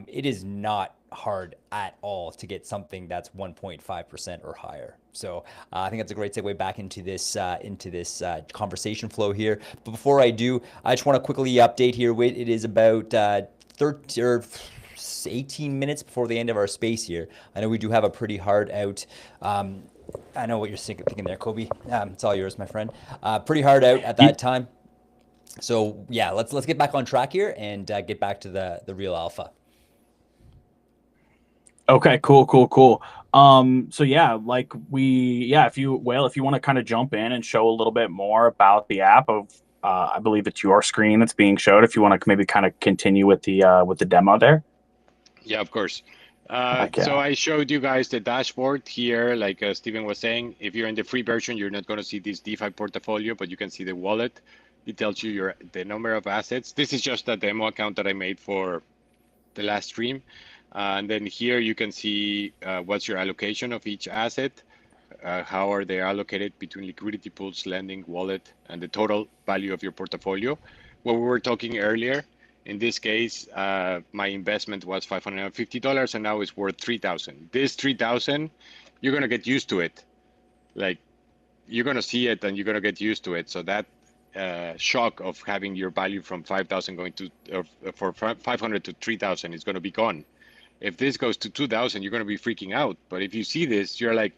it is not hard at all to get something that's 1.5% or higher. So I think that's a great segue back into this conversation flow here. But before I do, I just want to quickly update here. It is about 13 or 18 minutes before the end of our space here. I know we do have a pretty hard out. I know what you're thinking there, Kobe. It's all yours, my friend. Pretty hard out at that time. So yeah, let's get back on track here and get back to the real alpha. Okay, cool. So yeah, if you want to kind of jump in and show a little bit more about the app of, I believe it's your screen that's being showed. If you want to maybe kind of continue with the demo there. Yeah, of course. Okay. So I showed you guys the dashboard here, like Steven was saying. If you're in the free version, you're not going to see this DeFi portfolio, but you can see the wallet. It tells you the number of assets. This is just a demo account that I made for the last stream. And then here you can see what's your allocation of each asset, how are they allocated between liquidity pools, lending, wallet, and the total value of your portfolio. What we were talking earlier, in this case, my investment was $550 and now it's worth $3,000. This $3,000, you're going to get used to it. Like, you're going to see it and you're going to get used to it. So that shock of having your value from 5,000 going to, for 500 to 3,000 is going to be gone. If this goes to 2,000, you're going to be freaking out. But if you see this, you're like,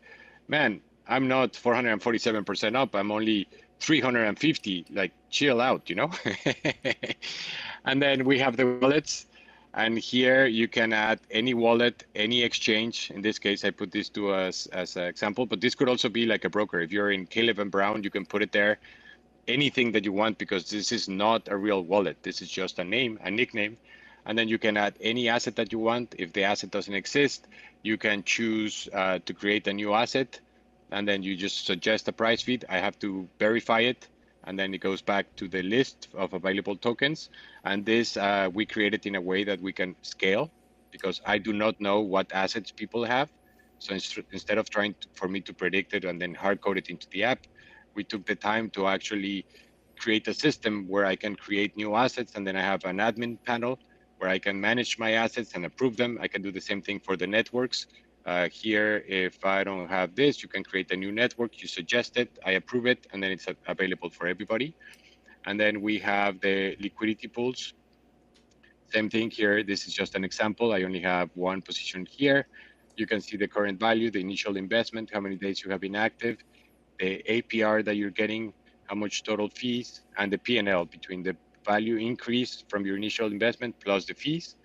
man, I'm not 447% up. I'm only 350. Like, chill out, you know? And then we have the wallets. And here you can add any wallet, any exchange. In this case, I put this to us as an example, but this could also be like a broker. If you're in Caleb and Brown, you can put it there. Anything that you want, because this is not a real wallet. This is just a name, a nickname. And then you can add any asset that you want. If the asset doesn't exist, you can choose to create a new asset. And then you just suggest a price feed. I have to verify it. And then it goes back to the list of available tokens. And this we created in a way that we can scale, because I do not know what assets people have. So instead of trying for me to predict it and then hard code it into the app, we took the time to actually create a system where I can create new assets. And then I have an admin panel where I can manage my assets and approve them. I can do the same thing for the networks. Here, if I don't have this, you can create a new network. You suggest it, I approve it, and then it's available for everybody. And then we have the liquidity pools. Same thing here. This is just an example. I only have one position here. You can see the current value, the initial investment, how many days you have been active, the APR that you're getting, how much total fees, and the P&L between the value increase from your initial investment plus the fees.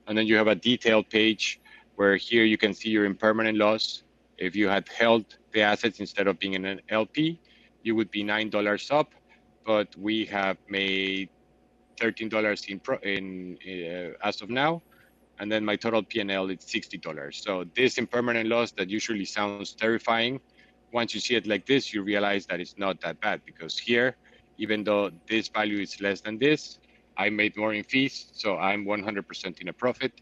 And then you have a detailed page where here you can see your impermanent loss. If you had held the assets instead of being in an LP, you would be $9 up, but we have made $13 as of now. And then my total P&L is $60. So this impermanent loss that usually sounds terrifying, once you see it like this, you realize that it's not that bad, because here, even though this value is less than this, I made more in fees, so I'm 100% in a profit.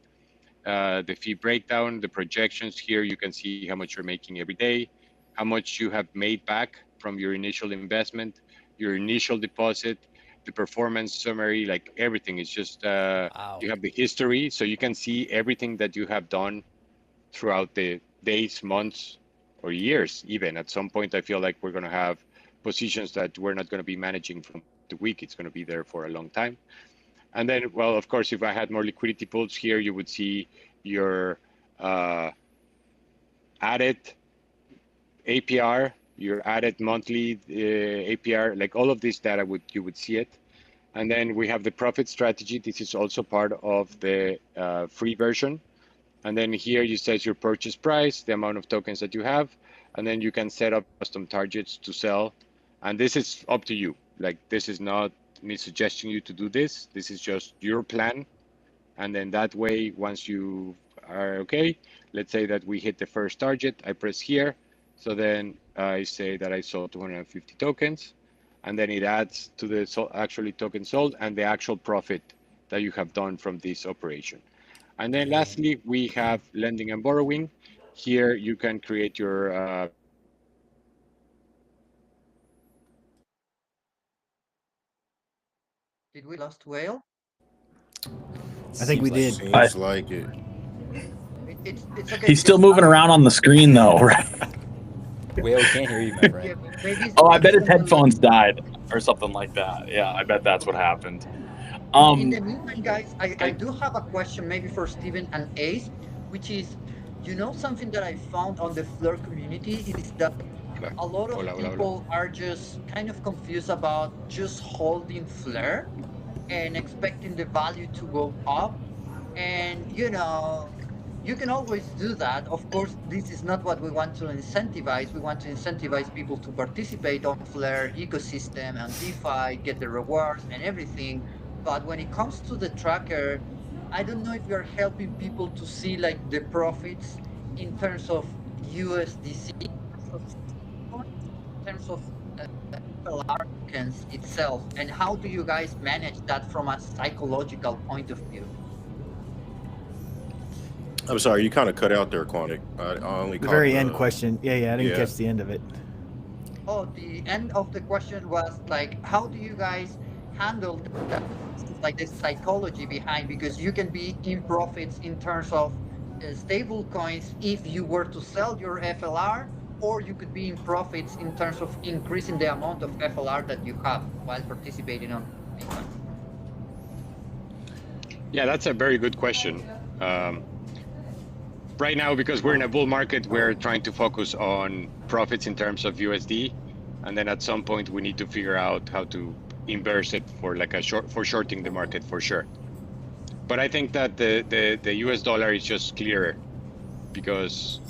The fee breakdown, the projections here, you can see how much you're making every day, how much you have made back from your initial investment, your initial deposit, the performance summary, like everything. It's just, Wow. you have the history, so you can see everything that you have done throughout the days, months, or years. Even at some point, I feel like we're going to have positions that we're not going to be managing from the week. It's going to be there for a long time. And then, well, of course, if I had more liquidity pools here, you would see your added APR, your added monthly APR, like all of this data you would see it. And then we have the profit strategy. This is also part of the free version. And then here you set your purchase price, the amount of tokens that you have, and then you can set up custom targets to sell. And this is up to you. Like, this is not me suggesting you to do this. This is just your plan. And then that way, once you are okay, let's say that we hit the first target, I press here. So then I say that I sold 250 tokens, and then it adds to the actually token sold and the actual profit that you have done from this operation. And then lastly, we have lending and borrowing. Here you can create your Did we lost Whale? I think we did. Seems like it. It's okay. He's still because moving around on the screen though, right? Whale, can't hear you, my friend. Yeah, maybe, Oh, I bet his someone headphones died or something like that. Yeah, I bet that's what happened. In the meantime, guys, I do have a question maybe for Steven and Ace, which is, something that I found on the Flare community is that a lot of people are just kind of confused about just holding Flare and expecting the value to go up. And, you can always do that. Of course, this is not what we want to incentivize. We want to incentivize people to participate on Flare ecosystem and DeFi, get the rewards and everything. But when it comes to the tracker, I don't know if you're helping people to see like the profits in terms of USDC, in terms of FLR tokens itself, and how do you guys manage that from a psychological point of view? I'm sorry, you kind of cut out there, Quantic. I only The caught very end question. Yeah, I didn't Yeah. catch the end of it. Oh, the end of the question was like, how do you guys handle that, like the psychology behind? Because you can be in profits in terms of stable coins if you were to sell your FLR, or you could be in profits in terms of increasing the amount of FLR that you have while participating on Bitcoin. Yeah, that's a very good question. Right now, because we're in a bull market, we're trying to focus on profits in terms of USD, and then at some point we need to figure out how to inverse it for like for shorting the market for sure. But I think that the US dollar is just clearer, because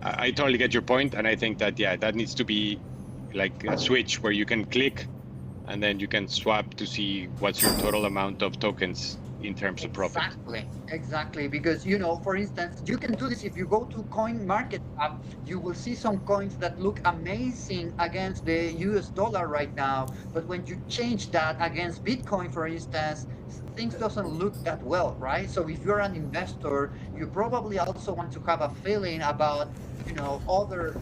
I totally get your point, and I think that that needs to be like a switch where you can click, and then you can swap to see what's your total amount of tokens in terms of profit. Exactly. Because, for instance, you can do this if you go to Coin Market Cap, you will see some coins that look amazing against the US dollar right now. But when you change that against Bitcoin, for instance, things doesn't look that well, right? So if you're an investor, you probably also want to have a feeling about, other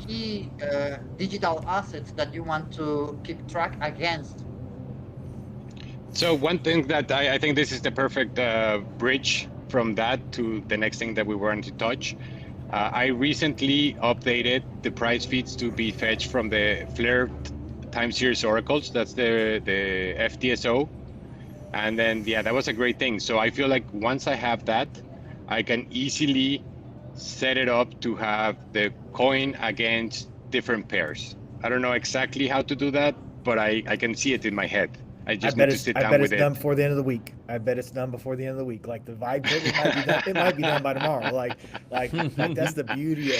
key digital assets that you want to keep track against. So one thing that I think this is the perfect bridge from that to the next thing that we wanted to touch. I recently updated the price feeds to be fetched from the Flare time series oracles. That's the FTSO. And then, that was a great thing. So I feel like once I have that, I can easily set it up to have the coin against different pairs. I don't know exactly how to do that, but I can see it in my head. I just need to sit down with it. I bet it's done before the end of the week. I bet it's done before the end of the week. Like the vibe code, it might be done by tomorrow. Like that's the beauty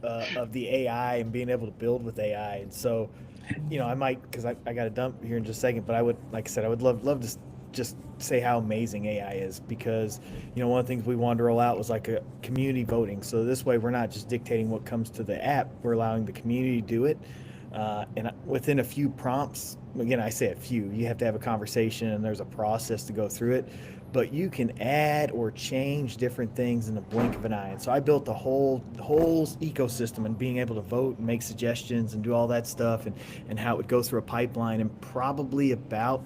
of the AI and being able to build with AI. And so, I might, because I got to dump here in just a second, but I would, like I said, I would love to just say how amazing AI is, because one of the things we wanted to roll out was like a community voting. So this way we're not just dictating what comes to the app, we're allowing the community to do it. And within a few prompts, again, I say a few, you have to have a conversation and there's a process to go through it, but you can add or change different things in the blink of an eye. And so I built the whole ecosystem, and being able to vote and make suggestions and do all that stuff, and how it would go through a pipeline in probably about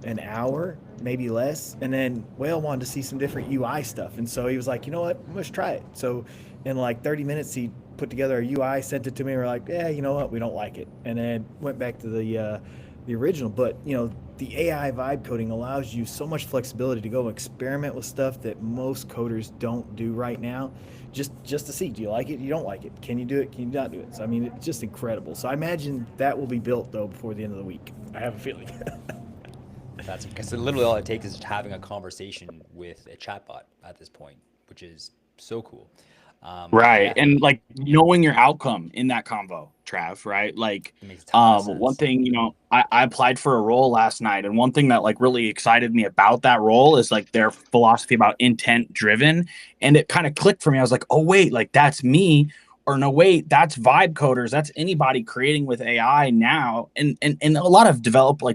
an hour, maybe less. And then Whale wanted to see some different UI stuff. And so he was like, you know what, let's try it. So in like 30 minutes, he put together a UI, sent it to me, and we're like, yeah, you know what, we don't like it. And then went back to the the original, but the AI vibe coding allows you so much flexibility to go experiment with stuff that most coders don't do right now. Just to see, do you like it? You don't like it? Can you do it? Can you not do it? So I mean, it's just incredible. So I imagine that will be built though before the end of the week. I have a feeling. That's because literally all it takes is just having a conversation with a chatbot at this point, which is so cool. Right. Yeah, And like knowing your outcome in that convo, Trav, right? Like it makes a ton of sense. one thing, I applied for a role last night, and one thing that like really excited me about that role is like their philosophy about intent driven. And it kind of clicked for me. I was like, oh wait, like that's me. Or no, wait, that's vibe coders. That's anybody creating with AI now. And a lot of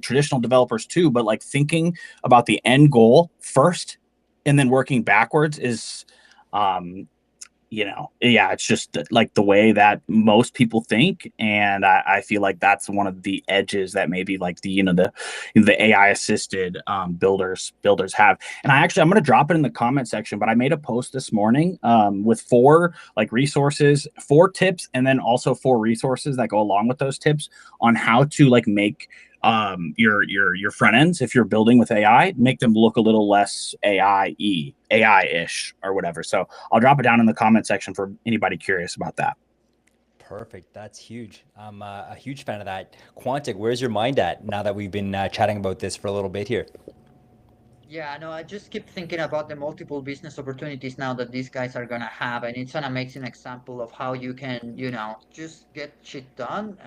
traditional developers too, but like thinking about the end goal first and then working backwards is it's just like the way that most people think. And I feel like that's one of the edges that maybe like the AI assisted builders have. And I'm going to drop it in the comment section, but I made a post this morning with 4 like resources, 4 tips, and then also 4 resources that go along with those tips on how to like make your front ends, if you're building with AI, make them look a little less AI-ish or whatever. So I'll drop it down in the comment section for anybody curious about that. Perfect. That's huge. I'm a huge fan of that. Quantic, where's your mind at now that we've been chatting about this for a little bit here? Yeah, no, I just keep thinking about the multiple business opportunities now that these guys are gonna have, and it's an amazing example of how you can, just get shit done,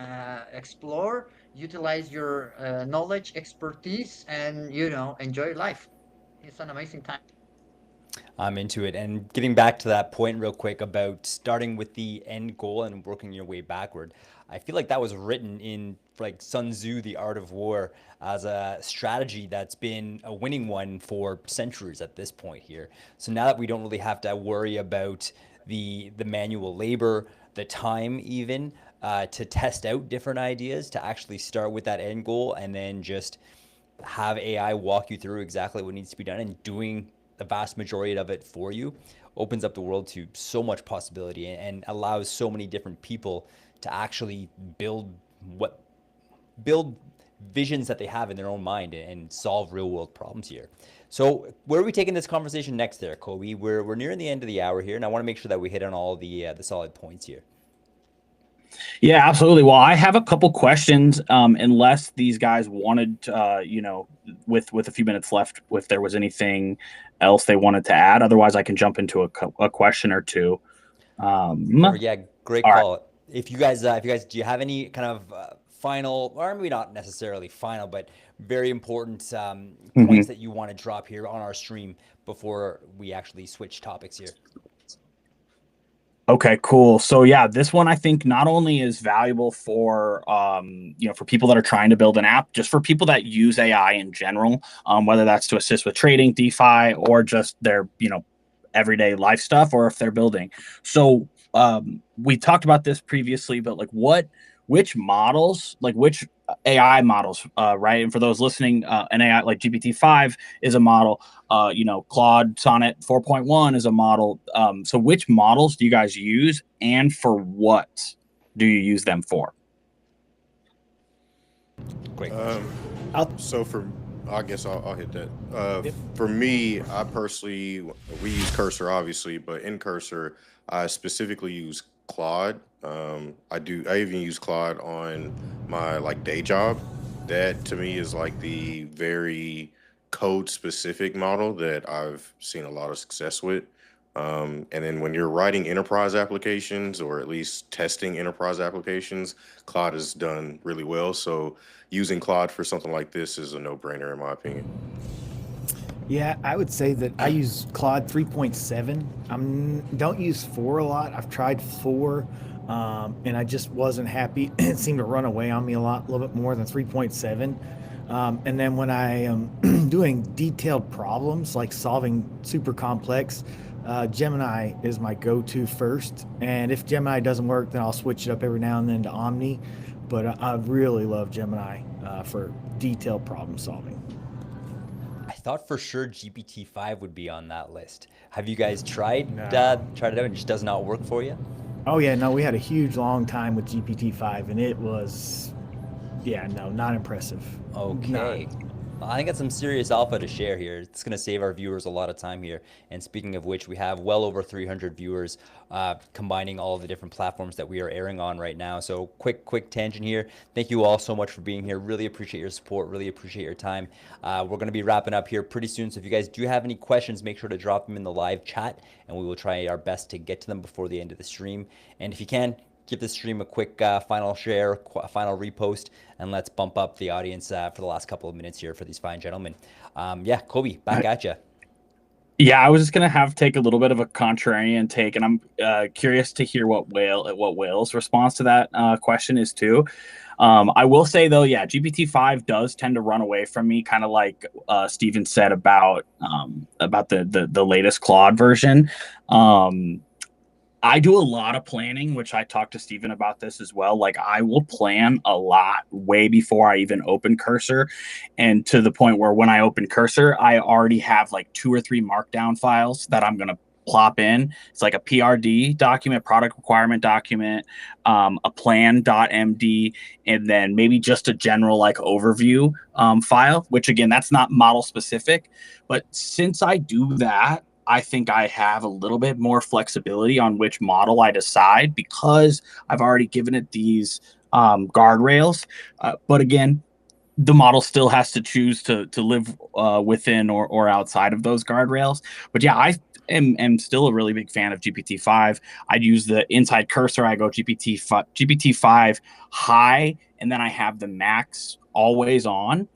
explore, utilize your knowledge, expertise, and enjoy life. It's an amazing time. I'm into it. And getting back to that point real quick about starting with the end goal and working your way backward, I feel like that was written in like Sun Tzu, The Art of War, as a strategy that's been a winning one for centuries at this point here. So now that we don't really have to worry about the manual labor, the time even, to test out different ideas, to actually start with that end goal and then just have AI walk you through exactly what needs to be done and doing the vast majority of it for you, opens up the world to so much possibility and allows so many different people to actually build visions that they have in their own mind and solve real world problems here. So where are we taking this conversation next there, Kobe? We're nearing the end of the hour here, and I want to make sure that we hit on all the solid points here. Yeah, absolutely. Well, I have a couple questions, unless these guys wanted, with a few minutes left, if there was anything else they wanted to add. Otherwise, I can jump into a question or two. Yeah, great call. Right. If you guys, do you have any kind of final, or maybe not necessarily final, but very important points that you want to drop here on our stream before we actually switch topics here? Okay, cool. So yeah, this one I think not only is valuable for for people that are trying to build an app, just for people that use AI in general, whether that's to assist with trading, DeFi, or just their everyday life stuff, or if they're building. So we talked about this previously, but like which models, like which AI models, right? And for those listening, an AI like GPT-5 is a model. Claude Sonnet 4.1 is a model. So which models do you guys use, and for what do you use them for? Great. I guess I'll hit that. For me, I personally, we use Cursor obviously, but in Cursor, I specifically use Claude. I even use Claude on my like day job. That to me is like the very code specific model that I've seen a lot of success with. And then when you're writing enterprise applications, or at least testing enterprise applications, Claude is done really well. So using Claude for something like this is a no-brainer in my opinion. Yeah, I would say that I use Claude 3.7. I don't use 4 a lot. I've tried 4, and I just wasn't happy. It seemed to run away on me a little bit more than 3.7. And then when I am doing detailed problems, like solving super complex, Gemini is my go-to first. And if Gemini doesn't work, then I'll switch it up every now and then to Omni. But I really love Gemini for detailed problem solving. I thought for sure GPT-5 would be on that list. Have you guys tried it out and it just does not work for you? Oh yeah, no, we had a huge long time with GPT-5, and it was Yeah, no, not impressive. Okay. I think that's some serious alpha to share here. It's going to save our viewers a lot of time here. And speaking of which, we have well over 300 viewers, combining all of the different platforms that we are airing on right now. So quick tangent here. Thank you all so much for being here. Really appreciate your support. Really appreciate your time. We're going to be wrapping up here pretty soon. So if you guys do have any questions, make sure to drop them in the live chat, and we will try our best to get to them before the end of the stream. And if you can, give this stream a quick final share, final repost, and let's bump up the audience for the last couple of minutes here for these fine gentlemen. Yeah, Kobe, back at you. Yeah, I was just gonna take a little bit of a contrarian take, and I'm curious to hear what Whale's response to that question is too. I will say though, yeah, GPT-5 does tend to run away from me, kind of like Steven said about the latest Claude version. I do a lot of planning, which I talked to Steven about this as well. Like I will plan a lot way before I even open Cursor. And to the point where when I open Cursor, I already have like 2 or 3 markdown files that I'm going to plop in. It's like a PRD document, product requirement document, a plan.md, and then maybe just a general like overview file, which again, that's not model specific. But since I do that, I think I have a little bit more flexibility on which model I decide because I've already given it these guardrails. But again, the model still has to choose to live within or outside of those guardrails. But yeah, I am still a really big fan of GPT-5. I'd use the inside cursor. I go GPT-5 high, and then I have the max always on.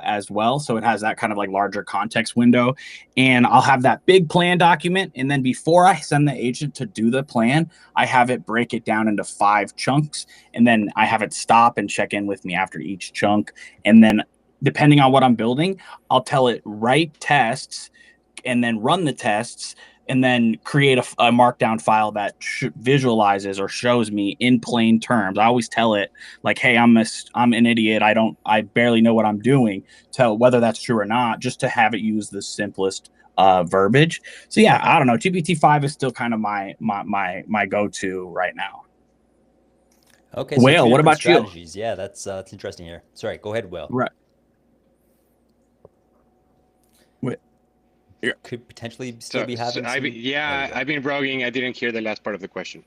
As well. So it has that kind of like larger context window. And I'll have that big plan document. And then before I send the agent to do the plan, I have it break it down into 5 chunks. And then I have it stop and check in with me after each chunk. And then depending on what I'm building, I'll tell it write tests and then run the tests and then create a markdown file that visualizes or shows me in plain terms. I always tell it like, hey, I'm an idiot. I barely know what I'm doing. Tell whether that's true or not, just to have it use the simplest verbiage. So yeah, I don't know. GPT-5 is still kind of my go-to right now. Okay. So Whale, what about strategies? You? Yeah, that's interesting here. Sorry, go ahead, Whale. Right. Could potentially still be having. I've been brogging. I didn't hear the last part of the question.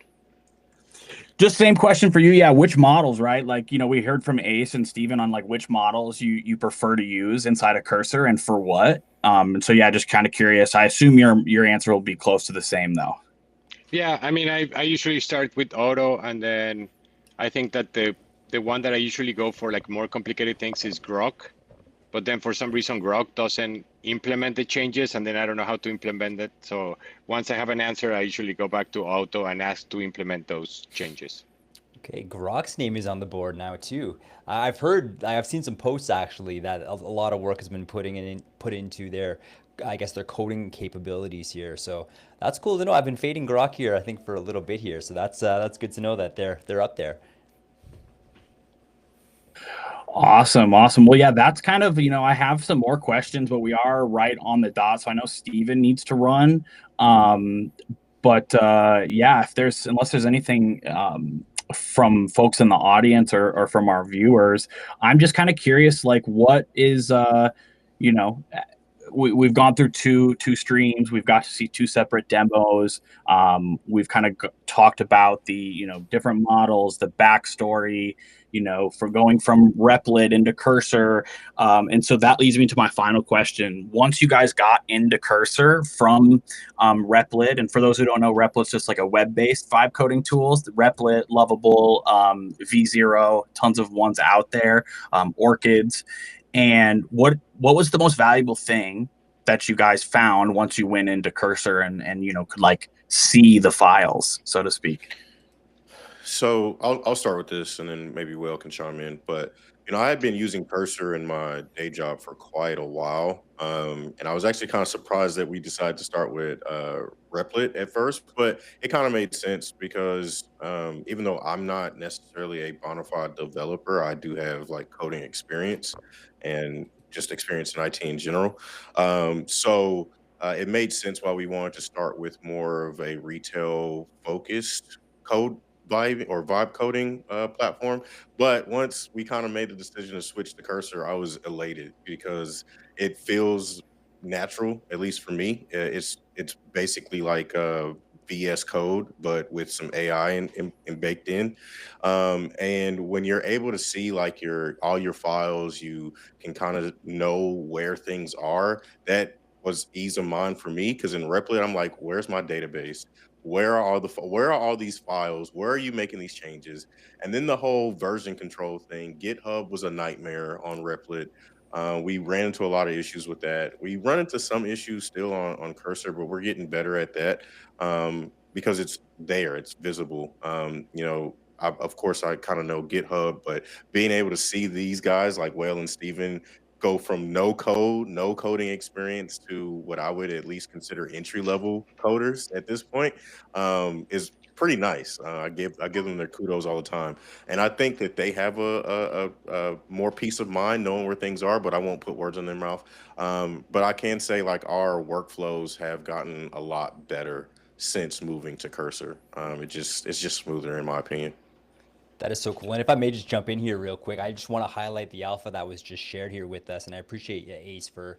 Just same question for you. Yeah, which models, right? Like, we heard from Ace and Steven on like which models you prefer to use inside a Cursor and for what. And so yeah, just kind of curious. I assume your answer will be close to the same though. Yeah, I mean, I usually start with auto, and then I think that the one that I usually go for like more complicated things is Grok. But then for some reason, Grok doesn't implement the changes, and then I don't know how to implement it. So once I have an answer, I usually go back to auto and ask to implement those changes. Okay, Grok's name is on the board now too. I've seen some posts actually that a lot of work has been put into their, I guess, their coding capabilities here. So that's cool to know. I've been fading Grok here, I think, for a little bit here. So that's good to know that they're up there. Awesome. Well, yeah, that's kind of, I have some more questions, but we are right on the dot. So I know Steven needs to run. But yeah, unless there's anything from folks in the audience or from our viewers, I'm just kind of curious, like what is, we've gone through two streams. We've got to see 2 separate demos. We've kind of talked about the, different models, the backstory, for going from Replit into Cursor. And so that leads me to my final question. Once you guys got into Cursor from Replit, and for those who don't know, Replit's just like a web-based vibe coding tools. The Replit, Lovable, V0, tons of ones out there, Orchids. And what was the most valuable thing that you guys found once you went into Cursor and could like see the files, so to speak? So I'll start with this, and then maybe Will can chime in. But I had been using Cursor in my day job for quite a while, and I was actually kind of surprised that we decided to start with Replit at first. But it kind of made sense because even though I'm not necessarily a bona fide developer, I do have like coding experience and just experience in IT in general. So it made sense why we wanted to start with more of a retail focused code vibe coding platform. But once we kind of made the decision to switch to Cursor, I was elated because it feels natural, at least for me. It's basically like VS Code, but with some AI baked in. And when you're able to see like your all your files, you can kind of know where things are. That was ease of mind for me because in Replit, I'm like, where's my database? Where are all these files? Where are you making these changes? And then the whole version control thing. GitHub was a nightmare on Replit. We ran into a lot of issues with that. We run into some issues still on Cursor, but we're getting better at that because it's there, it's visible. Of course, I kind of know GitHub, but being able to see these guys like Whale and Steven go from no coding experience to what I would at least consider entry level coders at this point is pretty nice. I give them their kudos all the time, and I think that they have a more peace of mind knowing where things are. But I won't put words in their mouth. But I can say like our workflows have gotten a lot better since moving to Cursor. It's just smoother in my opinion. That is so cool. And if I may just jump in here real quick, I just want to highlight the alpha that was just shared here with us, and I appreciate you, Ace, for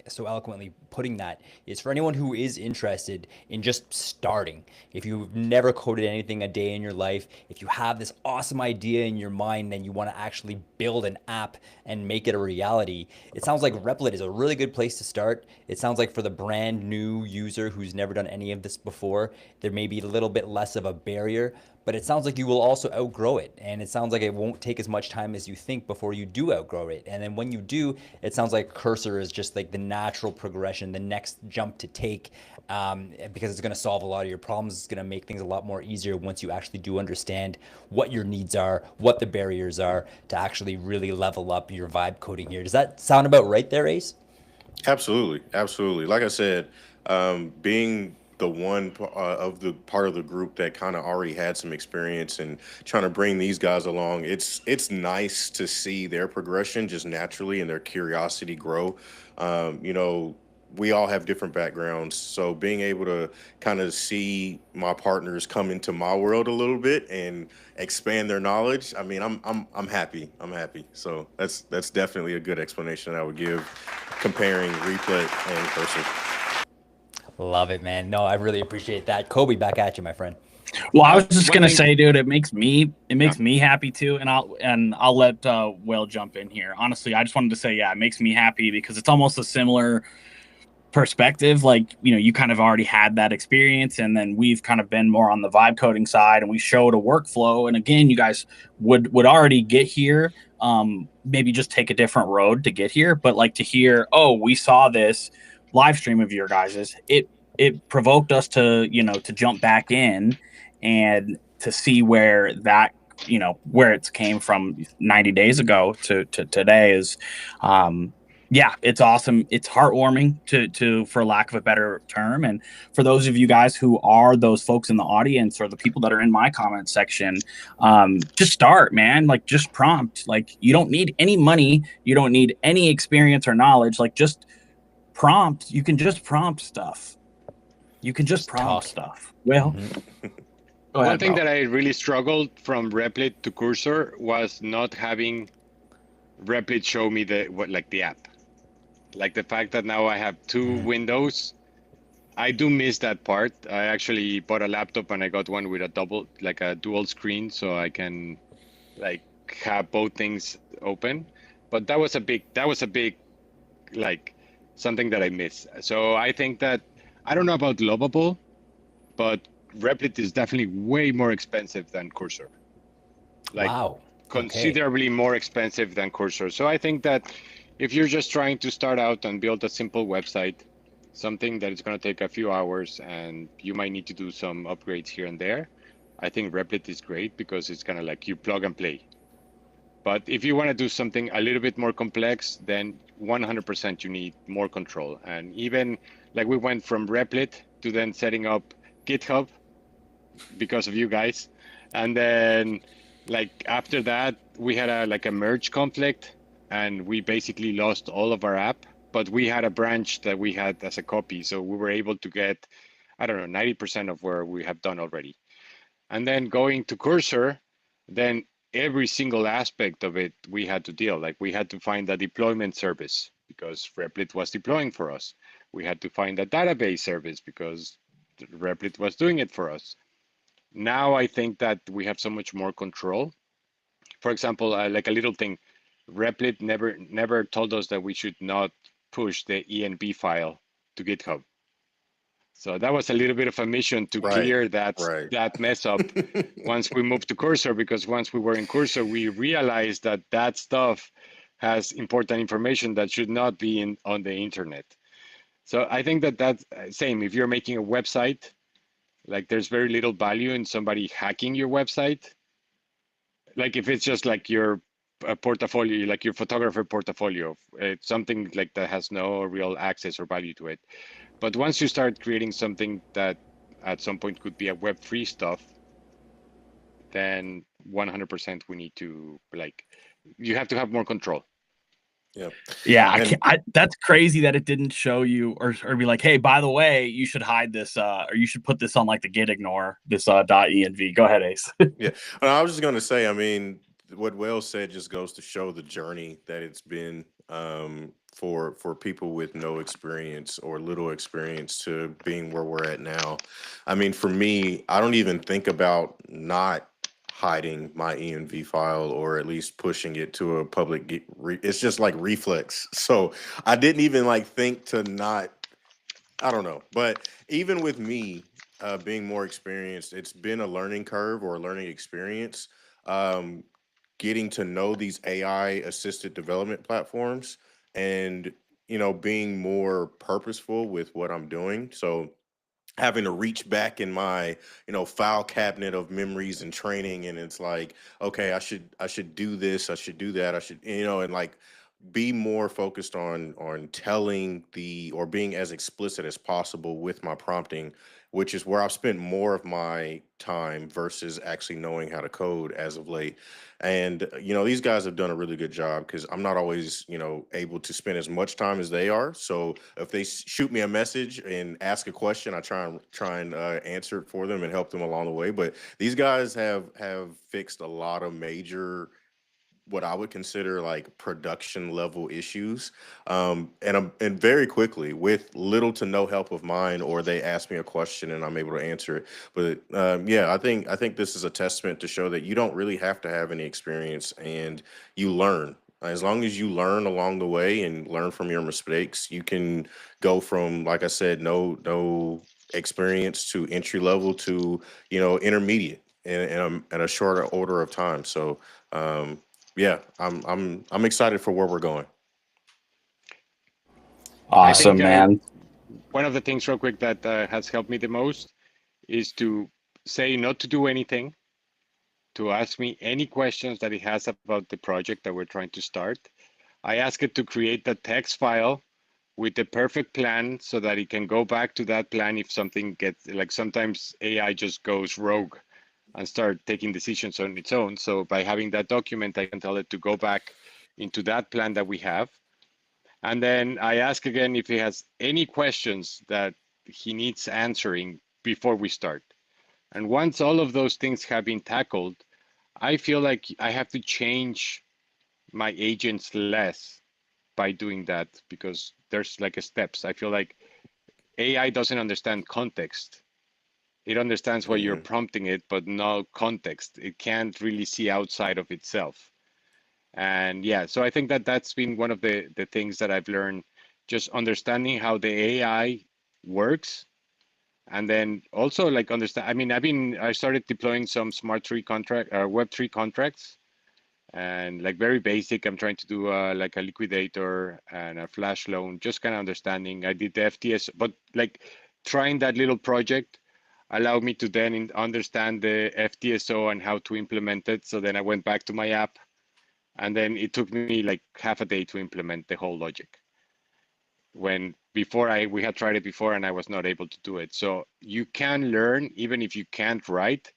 so eloquently putting that. Is for anyone who is interested in just starting. If you've never coded anything a day in your life, if you have this awesome idea in your mind and you want to actually build an app and make it a reality, it sounds like Replit is a really good place to start. It sounds like for the brand new user who's never done any of this before, there may be a little bit less of a barrier. But it sounds like you will also outgrow it. And it sounds like it won't take as much time as you think before you do outgrow it. And then when you do, it sounds like Cursor is just like the natural progression, the next jump to take, because it's going to solve a lot of your problems. It's going to make things a lot more easier once you actually do understand what your needs are, what the barriers are, to actually really level up your vibe coding here. Does that sound about right there, Ace? Absolutely, absolutely. Like I said, being the one of the part of the group that kind of already had some experience and trying to bring these guys along, it's nice to see their progression just naturally and their curiosity grow. We all have different backgrounds, so being able to kind of see my partners come into my world a little bit and expand their knowledge. I mean, I'm happy. I'm happy. So that's definitely a good explanation I would give comparing Replit and Cursor. Love it, man. No, I really appreciate that. Kobe, back at you, my friend. Well, I was just gonna say, dude, it makes me happy too, and I'll let Will jump in here. Honestly, I just wanted to say, yeah, it makes me happy because it's almost a similar perspective. Like, you kind of already had that experience, and then we've kind of been more on the vibe coding side, and we showed a workflow. And again, you guys would already get here, maybe just take a different road to get here, but like to hear, oh, we saw this live stream of your guys's, it provoked us to jump back in and to see where that where it came from 90 days ago to today is yeah, it's awesome. It's heartwarming to for lack of a better term. And for those of you guys who are those folks in the audience or the people that are in my comment section, just start, man. Like, just prompt. Like, you don't need any money, you don't need any experience or knowledge. Like, just prompt. You can just prompt stuff. You can just prompt stuff. Well, go ahead, one thing bro. that I really struggled from Replit to Cursor was not having Replit show me the app. Like the fact that now I have two windows, I do miss that part. I actually bought a laptop and I got one with a dual screen, so I can like have both things open. But that was a big like something that I miss. So I think that I don't know about Lovable, but Replit is definitely way more expensive than Cursor. Like, wow. Considerably more expensive than Cursor. So I think that if you're just trying to start out and build a simple website, something that is going to take a few hours and you might need to do some upgrades here and there, I think Replit is great because it's kind of like you plug and play. But if you want to do something a little bit more complex, then 100% you need more control. And even like we went from Replit to then setting up GitHub because of you guys. And then like after that, we had a merge conflict and we basically lost all of our app, but we had a branch that we had as a copy. So we were able to get, I don't know, 90% of where we have done already. And then going to Cursor, then every single aspect of it we had to deal. Like we had to find a deployment service because Replit was deploying for us. We had to find a database service because Replit was doing it for us. Now I think that we have so much more control. For example, like a little thing, Replit never told us that we should not push the env file to GitHub. So that was a little bit of a mission to clear that mess up once we moved to Cursor, because once we were in Cursor, we realized that that stuff has important information that should not be on the internet. So I think that that's same. If you're making a website, like there's very little value in somebody hacking your website. Like if it's just like your portfolio, like your photographer portfolio, it's something like that has no real access or value to it. But once you start creating something that at some point could be a Web3 stuff, then 100% we need to you have to have more control. Yeah. Yeah, that's crazy that it didn't show you or be like, hey, by the way, you should hide this or you should put this on like the git ignore this .env. Go ahead, Ace. Yeah. I was just going to say, I mean, what Will said just goes to show the journey that it's been for people with no experience or little experience to being where we're at now. I mean, for me, I don't even think about not hiding my env file or at least pushing it to a public it's just like reflex. So I didn't even like think to not, I don't know. But even with me being more experienced, it's been a learning curve or a learning experience. Um, Getting to know these AI assisted development platforms and, being more purposeful with what I'm doing. So having to reach back in my, file cabinet of memories and training. And it's like, okay, I should do this. I should do that. I should, and like, be more focused on telling or being as explicit as possible with my prompting, which is where I've spent more of my time versus actually knowing how to code as of late. And these guys have done a really good job because I'm not always able to spend as much time as they are. So if they shoot me a message and ask a question, I try and answer it for them and help them along the way. But these guys have fixed a lot of major, what I would consider like production level issues, and very quickly with little to no help of mine, or they ask me a question and I'm able to answer it. But yeah, I think this is a testament to show that you don't really have to have any experience, and you learn. As long as you learn along the way and learn from your mistakes, you can go from, like I said, no experience to entry level to intermediate in a shorter order of time. So yeah, I'm excited for where we're going. Awesome, man. One of the things real quick that has helped me the most is to say not to do anything, to ask me any questions that it has about the project that we're trying to start. I ask it to create the text file with the perfect plan so that it can go back to that plan if something gets, like sometimes AI just goes rogue and start taking decisions on its own. So by having that document, I can tell it to go back into that plan that we have. And then I ask again if he has any questions that he needs answering before we start. And once all of those things have been tackled, I feel like I have to change my agents less by doing that because there's like a steps. I feel like AI doesn't understand context. It understands what you're prompting it, but no context. It can't really see outside of itself. And yeah, so I think that that's been one of the things that I've learned, just understanding how the AI works. And then also like understand, I mean, I started deploying some Web3 contracts, and like very basic. I'm trying to do like a liquidator and a flash loan, just kind of understanding. I did the FTS, but like trying that little project allowed me to then understand the FTSO and how to implement it. So then I went back to my app, and then it took me like half a day to implement the whole logic. When before we had tried it before and I was not able to do it. So you can learn even if you can't write,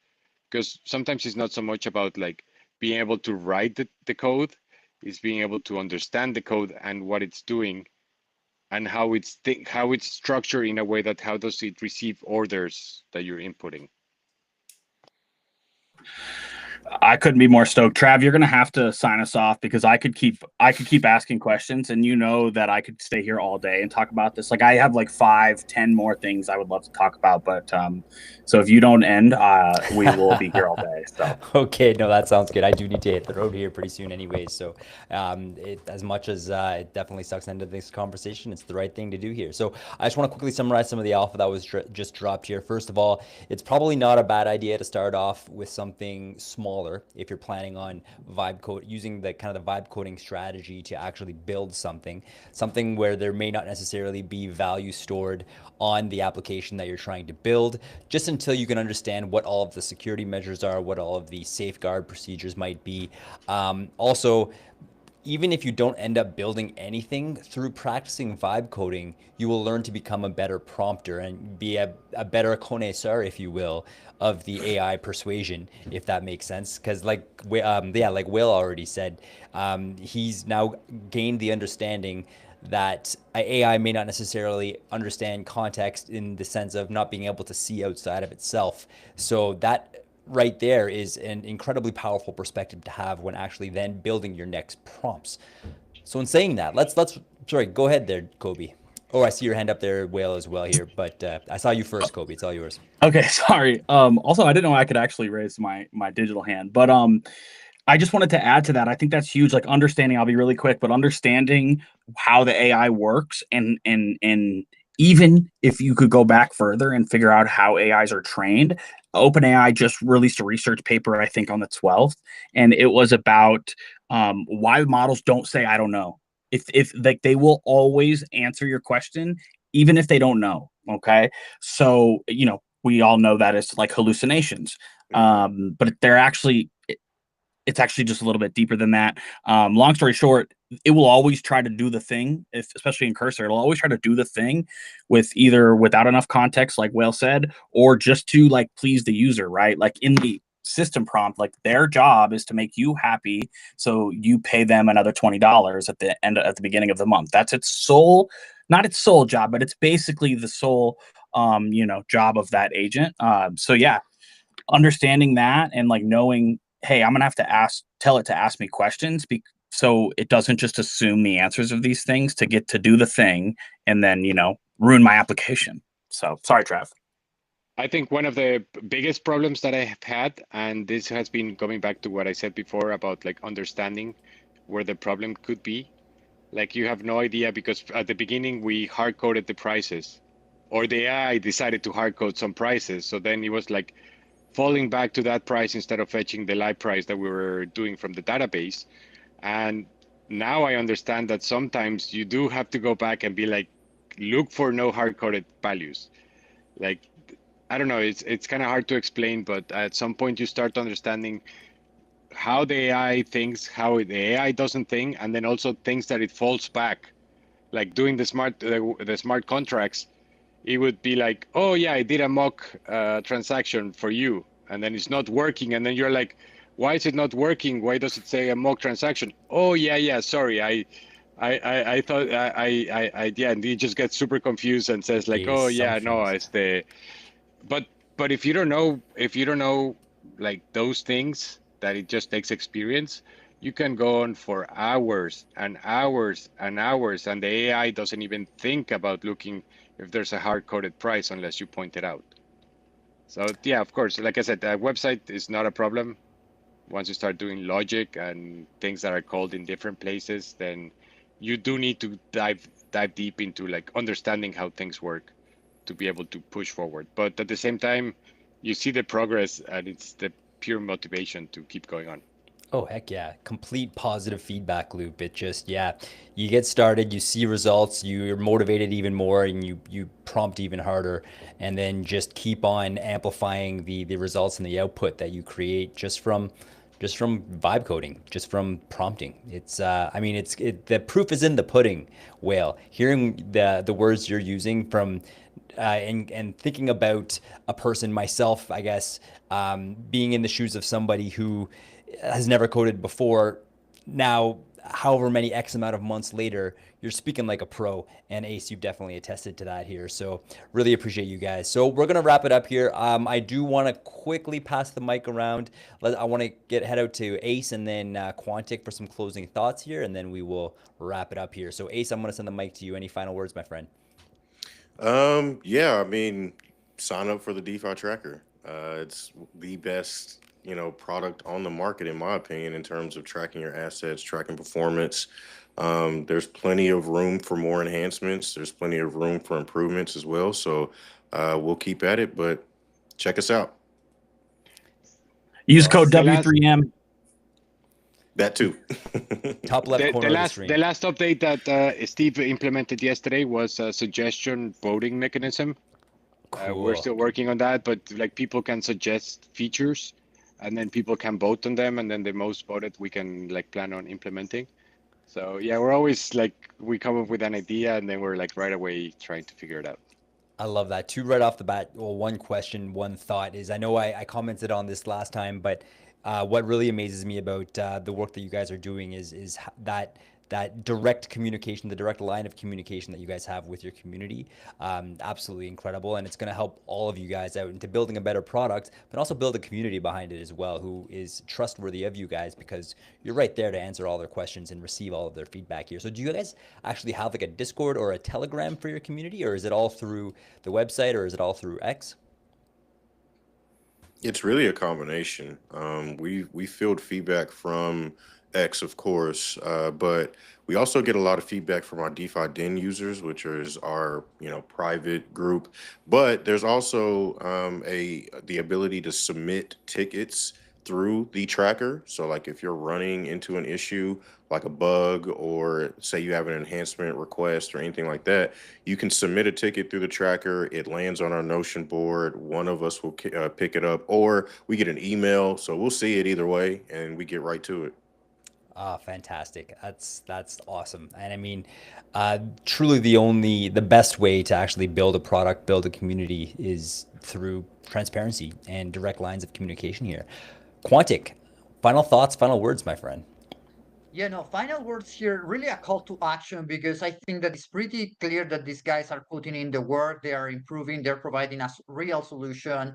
because sometimes it's not so much about like being able to write the code, it's being able to understand the code and what it's doing and how it's structured in a way that how does it receive orders that you're inputting. I couldn't be more stoked. Trav, you're gonna have to sign us off because I could keep asking questions, and you know that I could stay here all day and talk about this. Like I have like 5-10 more things I would love to talk about, but so if you don't end, we will be here all day. So Okay, no, that sounds good. I do need to hit the road here pretty soon anyways. So as much as it definitely sucks to end this conversation, it's the right thing to do here. So I just want to quickly summarize some of the alpha that was just dropped here. First of all, it's probably not a bad idea to start off with something smaller if you're planning on using the kind of the vibe coding strategy to actually build something where there may not necessarily be value stored on the application that you're trying to build, just until you can understand what all of the security measures are, what all of the safeguard procedures might be. Also, even if you don't end up building anything, through practicing vibe coding, you will learn to become a better prompter and be a better connoisseur, if you will, of the AI persuasion, if that makes sense. Because like Will already said, he's now gained the understanding that AI may not necessarily understand context in the sense of not being able to see outside of itself. So that right there is an incredibly powerful perspective to have when actually then building your next prompts. So in saying that, let's sorry, go ahead there, Kobe. Oh, I see your hand up there, Whale, as well here, but I saw you first, Kobe. It's all yours. okay, sorry. Also, I didn't know I could actually raise my digital hand, but I just wanted to add to that. I think that's huge. Like understanding, I'll be really quick, but understanding how the AI works and even if you could go back further and figure out how AIs are trained, OpenAI just released a research paper, I think, on the 12th, and it was about why models don't say "I don't know." If like they will always answer your question, even if they don't know. Okay, so we all know that it's like hallucinations, but they're actually it's actually just a little bit deeper than that. Long story short, it will always try to do the thing, especially in Cursor, it'll always try to do the thing with either without enough context, like Whale said, or just to like please the user, right? Like in the system prompt, like their job is to make you happy, so you pay them another $20 at the beginning of the month. That's its sole, not its sole job, but it's basically the sole job of that agent. So yeah, understanding that and like knowing, hey, I'm gonna have to tell it to ask me questions so it doesn't just assume the answers of these things to get to do the thing and then ruin my application. So sorry, Trav. I think one of the biggest problems that I have had, and this has been going back to what I said before about like understanding where the problem could be. Like you have no idea because at the beginning we hard coded the prices, or the AI decided to hard code some prices. So then it was like falling back to that price instead of fetching the live price that we were doing from the database. And now I understand that sometimes you do have to go back and be like, look for no hard coded values. Like, I don't know, it's kind of hard to explain, but at some point you start understanding how the AI thinks, how the AI doesn't think, and then also things that it falls back. Like doing the smart contracts, it would be like, oh yeah, I did a mock transaction for you, and then it's not working, and then you're like, why is it not working? Why does it say a mock transaction? Oh yeah, sorry, I thought yeah, and he just gets super confused and says like, oh yeah, no, it's the, but if you don't know like those things, that it just takes experience, you can go on for hours and hours and hours, and the AI doesn't even think about looking if there's a hard-coded price unless you point it out. So yeah, of course, like I said, the website is not a problem. Once you start doing logic and things that are called in different places, then you do need to dive deep into like understanding how things work to be able to push forward. But at the same time, you see the progress, and it's the pure motivation to keep going on. Oh, heck yeah. Complete positive feedback loop. It just, yeah, you get started, you see results, you're motivated even more, and you prompt even harder, and then just keep on amplifying the results and the output that you create just from vibe coding, just from prompting. It's I mean, the proof is in the pudding, Whale. Hearing the words you're using from and thinking about a person, myself, I guess, being in the shoes of somebody who has never coded before. Now, however many X amount of months later, you're speaking like a pro. And Ace, you've definitely attested to that here. So really appreciate you guys. So we're going to wrap it up here. I do want to quickly pass the mic around. I want to head out to Ace and then Quantic for some closing thoughts here, and then we will wrap it up here. So Ace, I'm going to send the mic to you. Any final words, my friend? Yeah, I mean, sign up for the DeFi tracker. It's the best, product on the market, in my opinion, in terms of tracking your assets, tracking performance. There's plenty of room for more enhancements. There's plenty of room for improvements as well. So we'll keep at it, but check us out. Use code The last- W3M. That too. Top left corner of the screen. The last update that Steve implemented yesterday was a suggestion voting mechanism. We're still working on that, but like people can suggest features, and then people can vote on them, and then the most voted we can like plan on implementing. So yeah, we're always like we come up with an idea, and then we're like right away trying to figure it out. I love that. Two right off the bat. Well, one question, one thought is, I know I commented on this last time, but what really amazes me about the work that you guys are doing is that direct communication, the direct line of communication that you guys have with your community. Absolutely incredible. And it's going to help all of you guys out into building a better product, but also build a community behind it as well, who is trustworthy of you guys, because you're right there to answer all their questions and receive all of their feedback here. So do you guys actually have like a Discord or a Telegram for your community, or is it all through the website, or is it all through X? It's really a combination. We field feedback from X, of course, but we also get a lot of feedback from our DeFi Den users, which is our private group. But there's also the ability to submit tickets through the tracker. So like if you're running into an issue like a bug, or say you have an enhancement request or anything like that, you can submit a ticket through the tracker. It lands on our Notion board. One of us will pick it up, or we get an email. So we'll see it either way, and we get right to it. Ah, fantastic. That's awesome. And I mean, truly the best way to actually build a product, build a community is through transparency and direct lines of communication here. Quantic, final thoughts, final words, my friend. Yeah, no, final words here, really a call to action, because I think that it's pretty clear that these guys are putting in the work, they are improving, they're providing us real solution.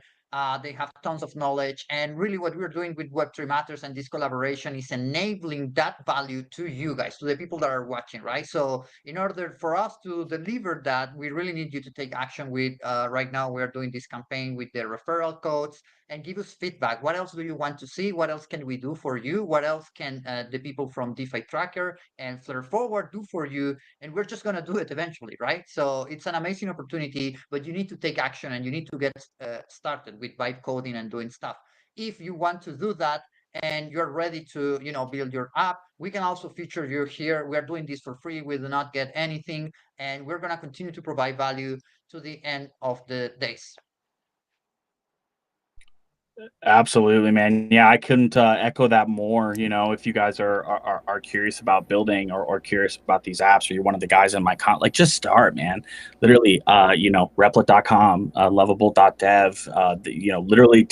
They have tons of knowledge, and really what we're doing with Web3 Matters and this collaboration is enabling that value to you guys, to the people that are watching, right? So in order for us to deliver that, we really need you to take action with, right now we're doing this campaign with the referral codes, and give us feedback. What else do you want to see? What else can we do for you? What else can the people from DeFi Tracker and Flare Forward do for you? And we're just going to do it eventually, right? So it's an amazing opportunity, but you need to take action, and you need to get started with vibe coding and doing stuff. If you want to do that and you're ready to, build your app, we can also feature you here. We're doing this for free. We do not get anything, and we're going to continue to provide value to the end of the days. Absolutely, man. Yeah, I couldn't echo that more. If you guys are curious about building or curious about these apps, or you're one of the guys in my just start, man. Literally, Replit.com, lovable.dev, literally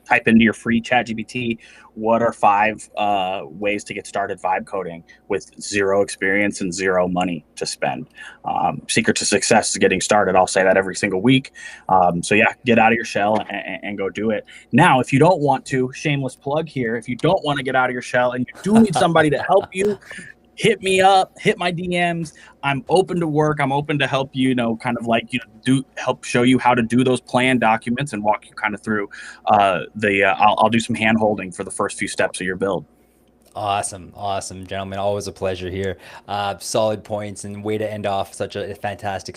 type into your free ChatGPT, what are 5 ways to get started vibe coding with 0 experience and 0 money to spend. Secret to success is getting started. I'll say that every single week. So yeah, get out of your shell and go do it. Now, if you don't want to, shameless plug here, if you don't want to get out of your shell and you do need somebody to help you, hit me up, hit my DMs. I'm open to work. I'm open to help you, help show you how to do those plan documents and walk you kind of through I'll do some hand holding for the first few steps of your build. Awesome, gentlemen. Always a pleasure here. Solid points and way to end off such a fantastic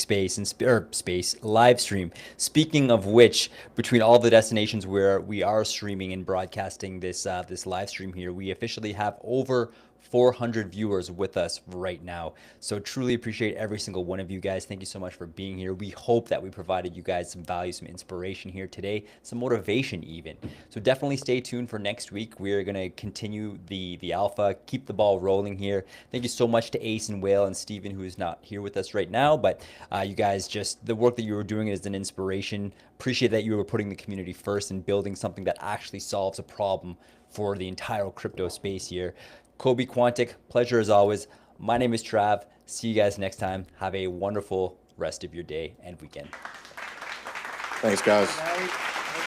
live stream. Speaking of which, between all the destinations where we are streaming and broadcasting this live stream here, we officially have over 400 viewers with us right now. So truly appreciate every single one of you guys. Thank you so much for being here. We hope that we provided you guys some value, some inspiration here today, some motivation even. So definitely stay tuned for next week. We're going to continue the alpha, keep the ball rolling here. Thank you so much to Ace and Whale and Steven, who is not here with us right now, but you guys, just the work that you were doing is an inspiration. Appreciate that you were putting the community first and building something that actually solves a problem for the entire crypto space here. Kobe Quantic, pleasure as always. My name is Trav. See you guys next time. Have a wonderful rest of your day and weekend. Thanks, guys. Bye.